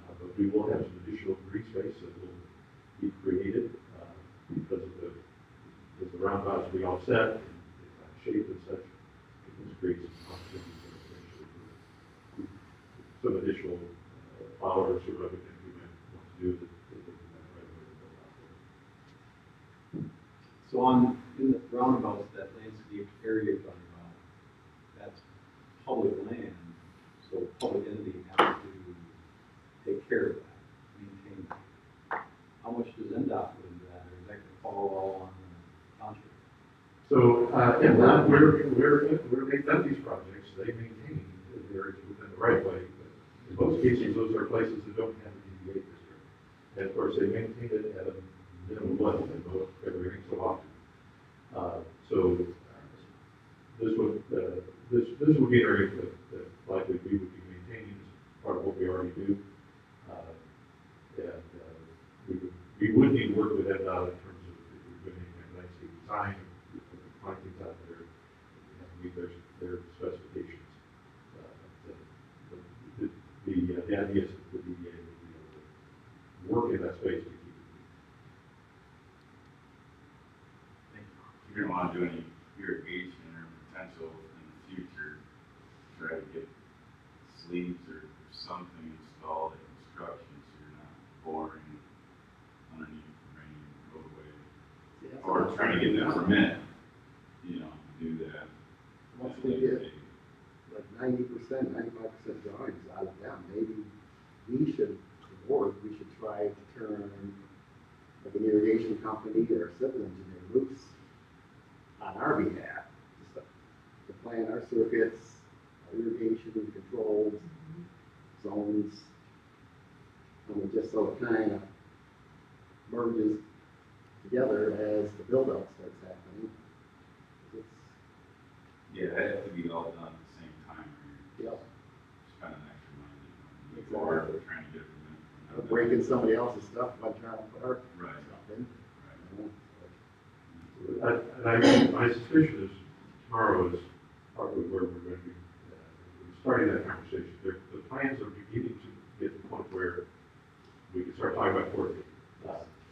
But we will have some additional green space that will be created because the roundabouts will be offset and shape and such. Create some opportunities for some additional flowers or other things we might want to do that they might right away build out there. So in the roundabouts, that landscape the area you're talking about, that's public land, so public entity has to take care of that, maintain that. How much does NDOT put into that, or is that gonna fall all on the township? So, and that, where they've done these projects, they maintain the areas within the right of way. In most cases, those are places that don't have an EDA district. And of course, they maintain it at a minimum level, they go every so often. So, this would be an area that likely we would be maintaining as part of what we already do. We would need to work with NDOT in terms of if we're doing any landscape design, find things out there, and meet their specifications. The idea is that the EDA would be able to work in that space to keep it. You're gonna wanna do any irrigation or potential in the future, try to get sleeves or something installed at construction, so you're not boring underneath the rain roadway. Or trying to get that permit, you know, to do that. Once we get like 90%, 95% drawings out of them, maybe we should, the board, we should try to turn like an irrigation company or a civil engineer loose on our behalf, just to plan our circuits, our irrigation controls, zones. I mean, just so it kind of merges together as the build-out starts happening. It's, Yeah, that has to be all done at the same time, or yeah, you're spending extra money. Exactly. Or trying to get a permit from another. breaking somebody else's stuff by trying to put our Right. stuff in. Right. My suspicion is tomorrow is probably where we're going to be starting that conversation. The plans are beginning to get to the point where we can start talking about court date.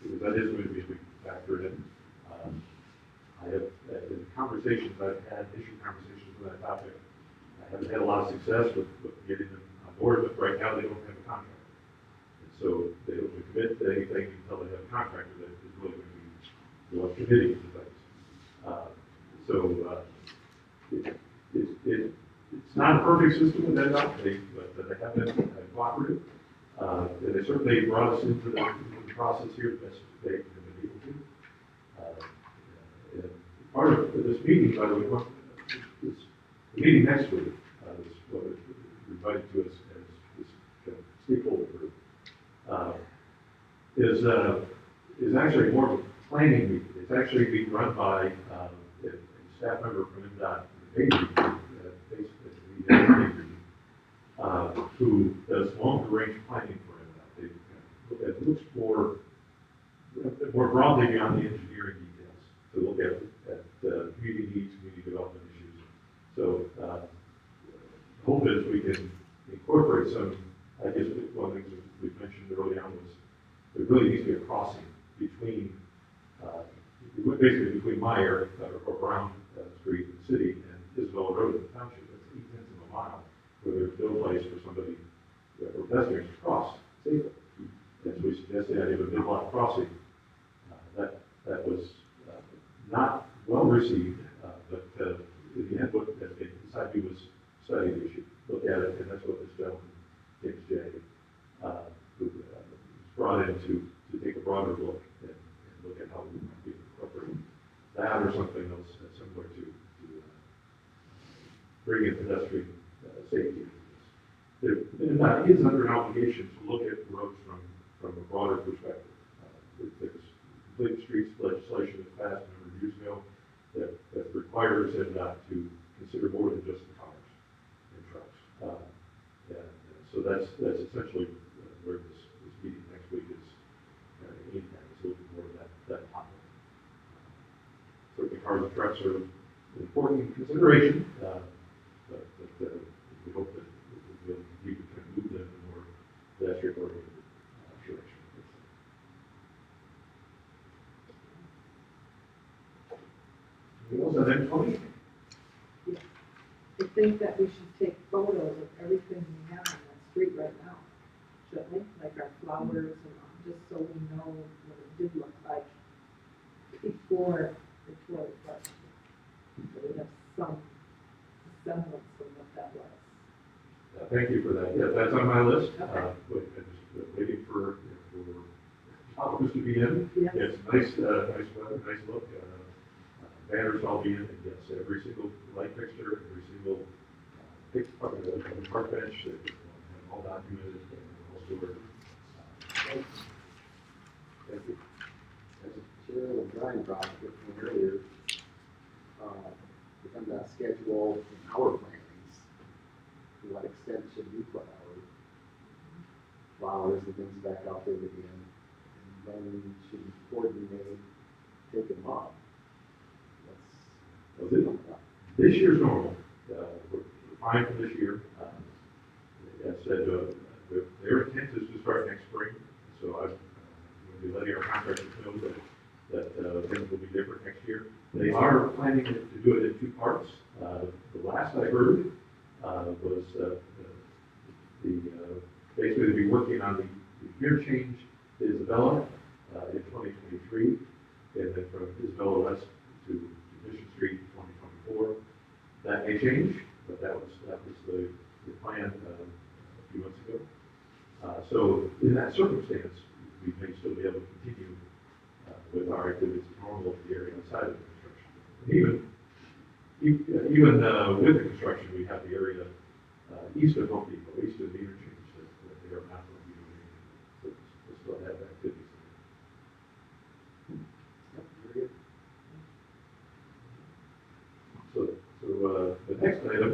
Because that is going to be a big factor in. I have, in conversations I've had, issue conversations with that topic, I haven't had a lot of success with getting them on board, but right now they don't have a contract. And so they don't commit to anything until they have a contractor that is really going to be committing to things. It's not a perfect system with that update, but they have been cooperative. And they certainly brought us into the process here the best they have been able to. And part of this meeting, by the way, the meeting next week is what is invited to us as this kind of stakeholder group, is actually more of a planning meeting. It's actually being run by a staff member from NDOT, who does longer range planning for NDOT. It looks more broadly beyond the engineering details to look at community needs, community development issues. So the hope is we can incorporate some, I guess one of the things that we mentioned early on was there really needs to be a crossing between, basically between my area, or Brown Street in the city, and Isabella Road in the township. That's 8/10 of a mile, where there's no place for somebody, for pedestrians to cross safely. And so we suggested the idea of a mid-lot crossing. That was not well received, but in the end, what they decided to do was study the issue, look at it, and that's what this gentleman, James J., who was brought in to take a broader look and look at how we might be incorporating that or something else similar to bring in pedestrian safety. It is under an obligation to look at roads from a broader perspective. There's complete streets legislation that passed a number of years ago that requires NDOT to consider more than just the cars and trucks. And so that's essentially where this meeting next week is aimed at, is a little more of that topic. Certainly cars and trucks are an important consideration, but we hope that we can move them in a more pedestrian-oriented direction. Anything else on that, Tony? I think that we should take photos of everything we have on that street right now, shouldn't we? Like our flowers and all, just so we know what it did look like before it was. So we have some semblance of what that was. Thank you for that. Yeah, that's on my list. Just waiting for topics to be in. Yes. It's nice, nice weather, nice look. Banners all be in, and yes, every single light fixture, every single park bench, all documented, and all stored. Thank you. As a chair of the drawing project from earlier, we're going to schedule hour plannings. To what extent should we put our flowers and things back out there again? And then should we coordinate, take them up? What's it about? This year's normal. We're fine for this year. As said, their intent is to start next spring, so I'm going to be letting our contractors know that things will be different next year. They are planning to do it in two parts. The last I heard was basically they'll be working on the interchange to Isabella in 2023, and then from Isabella West to Mission Street in 2024. That may change, but that was the plan a few months ago. So in that circumstance, we may still be able to continue with our activities as normal in the area outside of the construction. Even with the construction, we have the area east of Home Depot, east of the interchange that they are not going to be doing anything. So we'll still have activities there. Yep, very good. So the next item,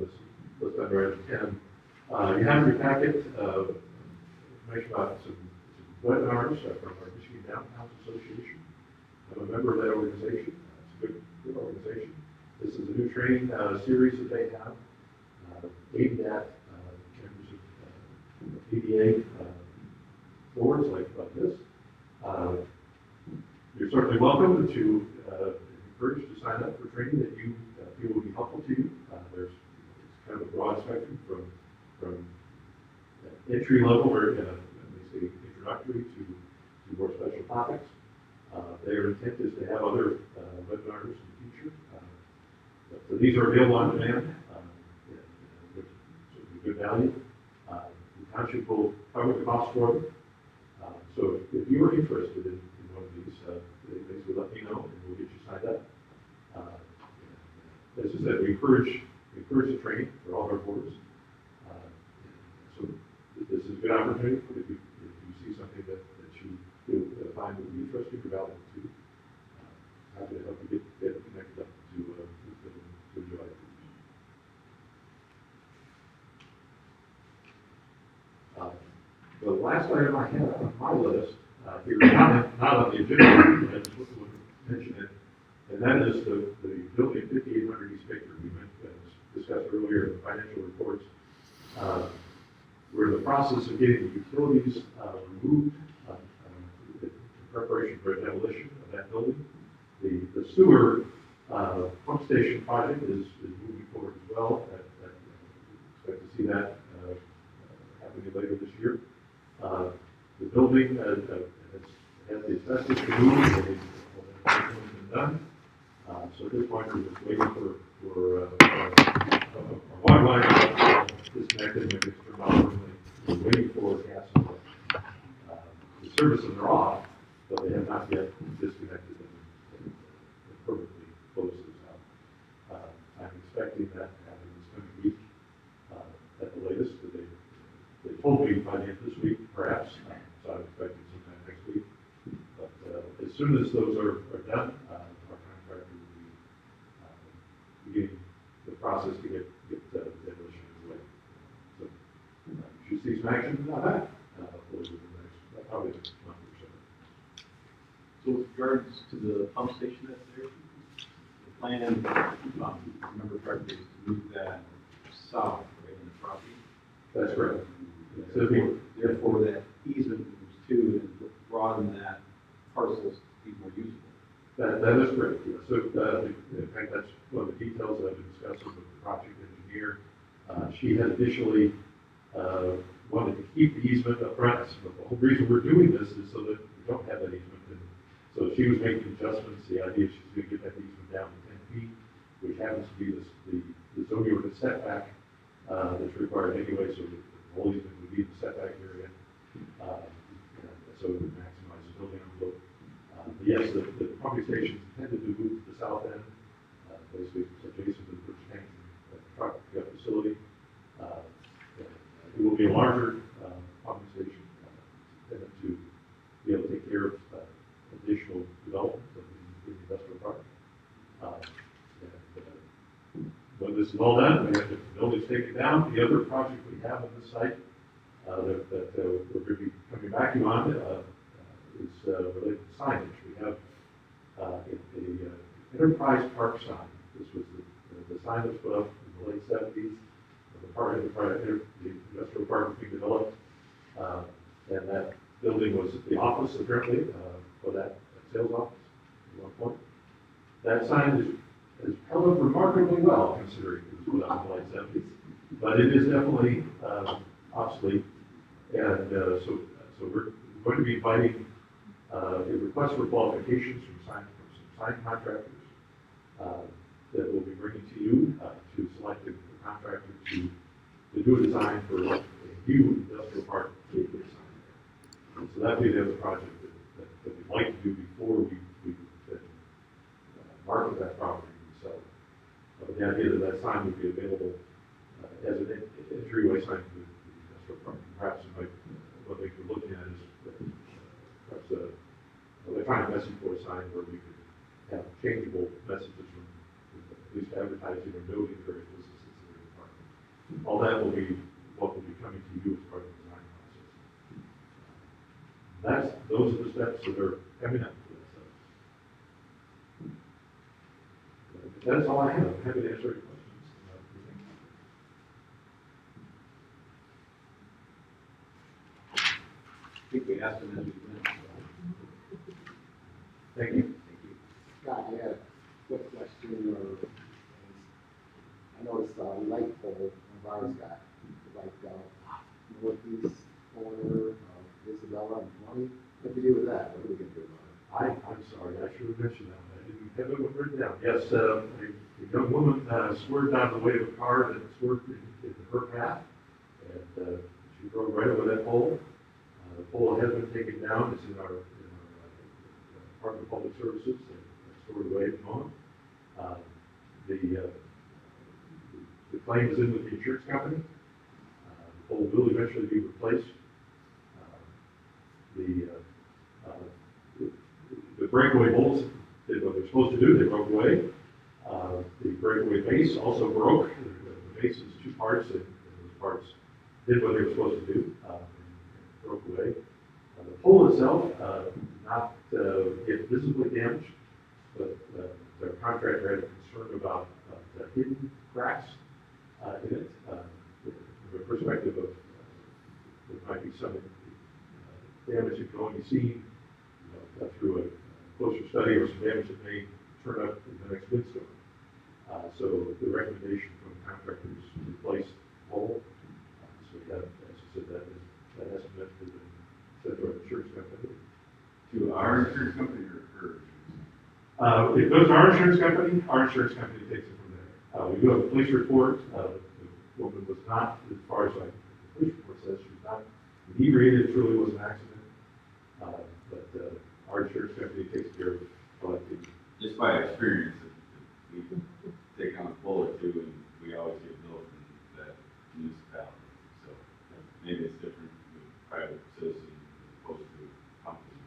let's under item 10. You have in your packet information about some webinars from our Michigan Downtown Association. I'm a member of that organization. It's a good organization. This is a new training series that they have aimed at members of EDA boards like this. You're certainly welcome to encouraged to sign up for training that you feel will be helpful to you. There's kind of a broad spectrum from entry level or they say introductory to more special topics. Their intent is to have other webinars in the future. So these are available on demand, which is good value. The township will cover the cost for them. So if you are interested in one of these, basically let me know and we'll get you signed up. As I said, we encourage the training for all of our boards. So this is a good opportunity if you see something that you find would be interesting or valuable to you. Happy to help you get connected up to enjoy it. The last item I have on my list here, not on the agenda, I just want to mention it, and that is the building 5800 East Victor we discussed earlier in the financial reports. We're in the process of getting the utilities removed in preparation for a demolition of that building. The sewer pump station project is moving forward as well. I expect to see that happening later this year. The building has the asbestos removed and it's been done. So at this point, we're just waiting for a water line disconnected and it's turned off permanently. We're waiting for gas and the services are off, but they have not yet disconnected and permanently closed those out. I'm expecting that to happen this coming week at the latest. They told me by the end of this week, perhaps, so I'm expecting sometime next week. But as soon as those are done, our contractor will be beginning the process to get demolition underway. So you should see some action on that over the next, probably next month or so. So with regards to the pump station that's there, the plan, remember correctly, is to move that south, right in the property. That's correct. Therefore, that easement moves to and broaden that parcel to be more usable. That is correct. Yeah. So in fact, that's one of the details that I've been discussing with the project engineer. She had initially wanted to keep the easement up front. So the whole reason we're doing this is so that we don't have that easement. And so she was making adjustments. The idea is she's going to get that easement down to 10 feet, which happens to be the zoning ordinance setback, that's required anyway, so the whole easement would be in the setback area. And so it would maximize the building envelope. But yes, the pumping station's intended to move to the south end, basically adjacent to the bridge tank and truck facility. It will be a larger pumping station, intended to be able to take care of additional development in the industrial park. When this is all done, we have the buildings taken down. The other project we have on this site that we're going to be coming back to you on is related to signage. We have an enterprise park sign. This was the sign that was put up in the late 70s. The industrial park was being developed, and that building was the office apparently for that sales office at one point. That sign has held up remarkably well considering it was put up in the late 70s, but it is definitely obsolete, and so we're going to be inviting a request for qualifications from some sign contractors that we'll be bringing to you to select a contractor to do a design for a new industrial park gateway sign. And so that would be the other project that we'd like to do before we market that property and sell it. The idea that sign would be available as an entryway sign to the industrial park. Perhaps what we could look at is perhaps an electronic message board sign where we could have changeable messages from at least advertising or noting various businesses in the park. All that will be what will be coming to you as part of the design process. Those are the steps that are coming up for this. That's all I have. I'm happy to answer your questions. I think we asked them as we went. Thank you. Scott, I had a quick question, I noticed a light pole of ours got northeast corner of Isabella and 20. What do we do with that? What are we going to do about it? I'm sorry, I should have mentioned that. I didn't have it written down. Yes, a young woman swerved down the way of a car that swerved in her path, and she drove right over that pole. The pole has been taken down. It's in our Department of Public Services and stored away at the moment. The claim is in with the insurance company. The pole will eventually be replaced. The breakaway bolts did what they're supposed to do. They broke away. The breakaway base also broke. The base is two parts, and those parts did what they were supposed to do. And broke away. The pole itself not get visibly damaged, but the contractor had a concern about the hidden cracks in it. From the perspective of there might be some damage that can only be seen through a closer study, or some damage that may turn up in the next windstorm. So the recommendation from the contractor is to replace the pole. So we have, as I said, that estimate has been sent to our insurance company. To our insurance company or? It goes to our insurance company takes it from there. We do have a police report. The woman was not, as far as the police report says, she was not inebriated. It truly was an accident. But our insurance company takes care of collecting. Just by experience, we take on a pull or two, and we always get billed from that municipality. So maybe it's different with private citizens as opposed to a company,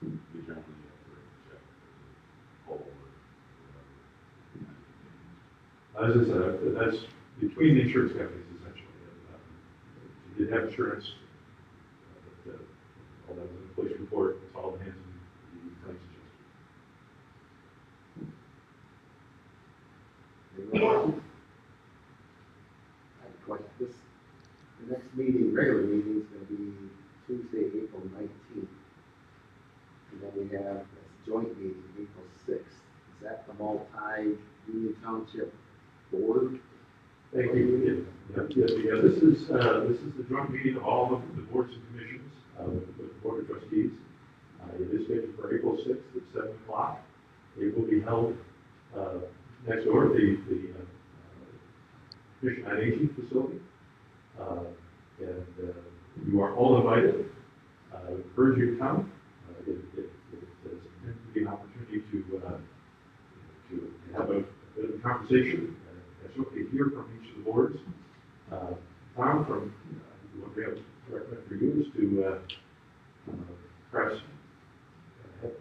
but we generally have to check the pull or whatever. As I said, that's between the insurance companies essentially. She did have insurance, but all that was in the police report. It's all in the hands of the claims adjuster. Any more questions? I have a question. The next meeting, regular meeting, is going to be Tuesday, April 19th. And then we have a joint meeting, April 6th. Is that the multi-Union Township Board? Thank you. Yeah, this is the joint meeting of all of the boards and commissions with the Board of Trustees. It is scheduled for April 6th at 7 o'clock. It will be held Next door, the Commission on Aging facility. And you are all invited. I would encourage you to come. It's meant to be an opportunity to have a bit of a conversation. And certainly hear from each of the boards. Tom, from what we have recommend for you is to perhaps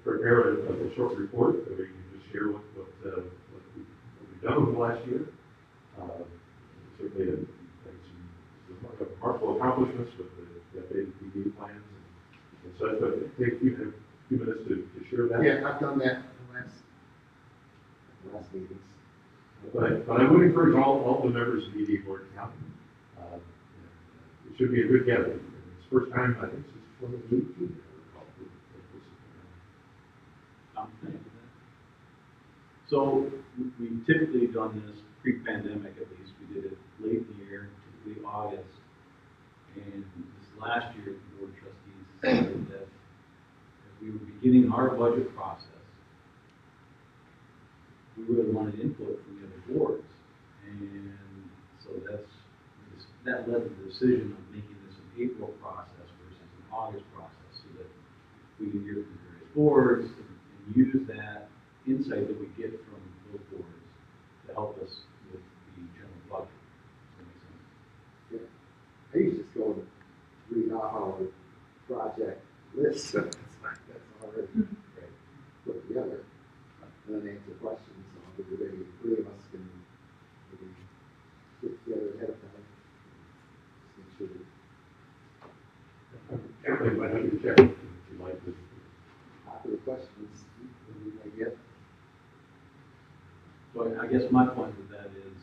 prepare a short report where you can just share what we've done over the last year. Certainly, some remarkable accomplishments with the updated PD plans and such, but take a few minutes to share that. Yeah, I've done that in the last meetings. But I would encourage all the members of the EDA board to come. It should be a good gathering. It's the first time, I think, since 2018. So we've typically done this pre-pandemic at least. We did it late in the year, typically August. And this last year, the board of trustees decided that as we were beginning our budget process, we really wanted input from the other boards. And so that led to the decision of making this an April process versus an August process so that we can hear from various boards and use that insight that we get from those boards to help us with the general budget. Does that make sense? Yeah. I used to just go and read off our project list, so that's already put together. And then answer questions, so maybe three of us can maybe get together ahead of time. Just make sure. Certainly, I have to check if you like this. Popular questions we may get. So I guess my point with that is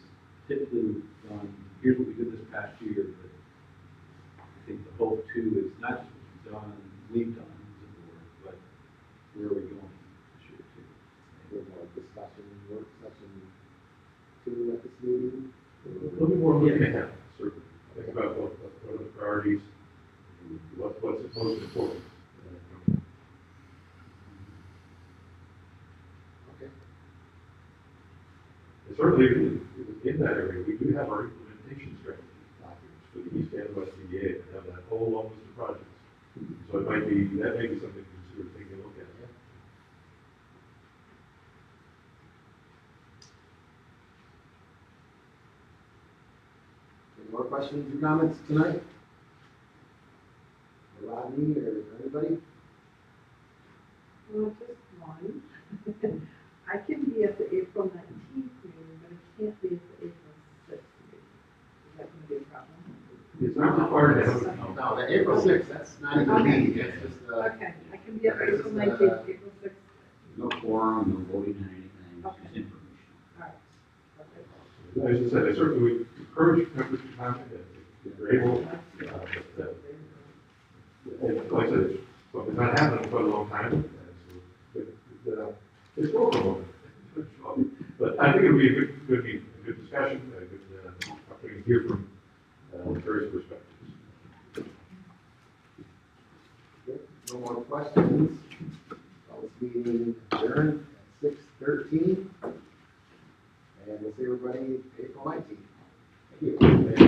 typically we've done, here's what we did this past year, but I think the hope too is not just what we've done as a board, but where are we going this year too? A little more discussion, work session two at this meeting. A little bit more looking ahead, certainly. Think about what are the priorities, what's most important. Okay. And certainly, in that area, we do have our implementation strategy documents for the East and West EDA and have that whole long list of projects. So that may be something to consider taking a look at. Any more questions or comments tonight? Or Rodney or anybody? Well, just one. I can be at the April 19th meeting, but I can't be at the April 6th meeting. Is that going to be a problem? It's not required to have. No, the April 6th, that's not even a meeting, it's just, Okay, I can be at April 19th, April 6th. No quorum, no voting on anything, just Okay. information. All right. Okay. As I said, I certainly would encourage members to come if they're able. And like I said, it's not happening for a long time. It's well for a moment. But I think it'll be a good meeting, a good discussion, a good opportunity to hear from various perspectives. no more questions. Call this meeting adjourned at 6:13. And we'll see everybody April 19th. Thank you.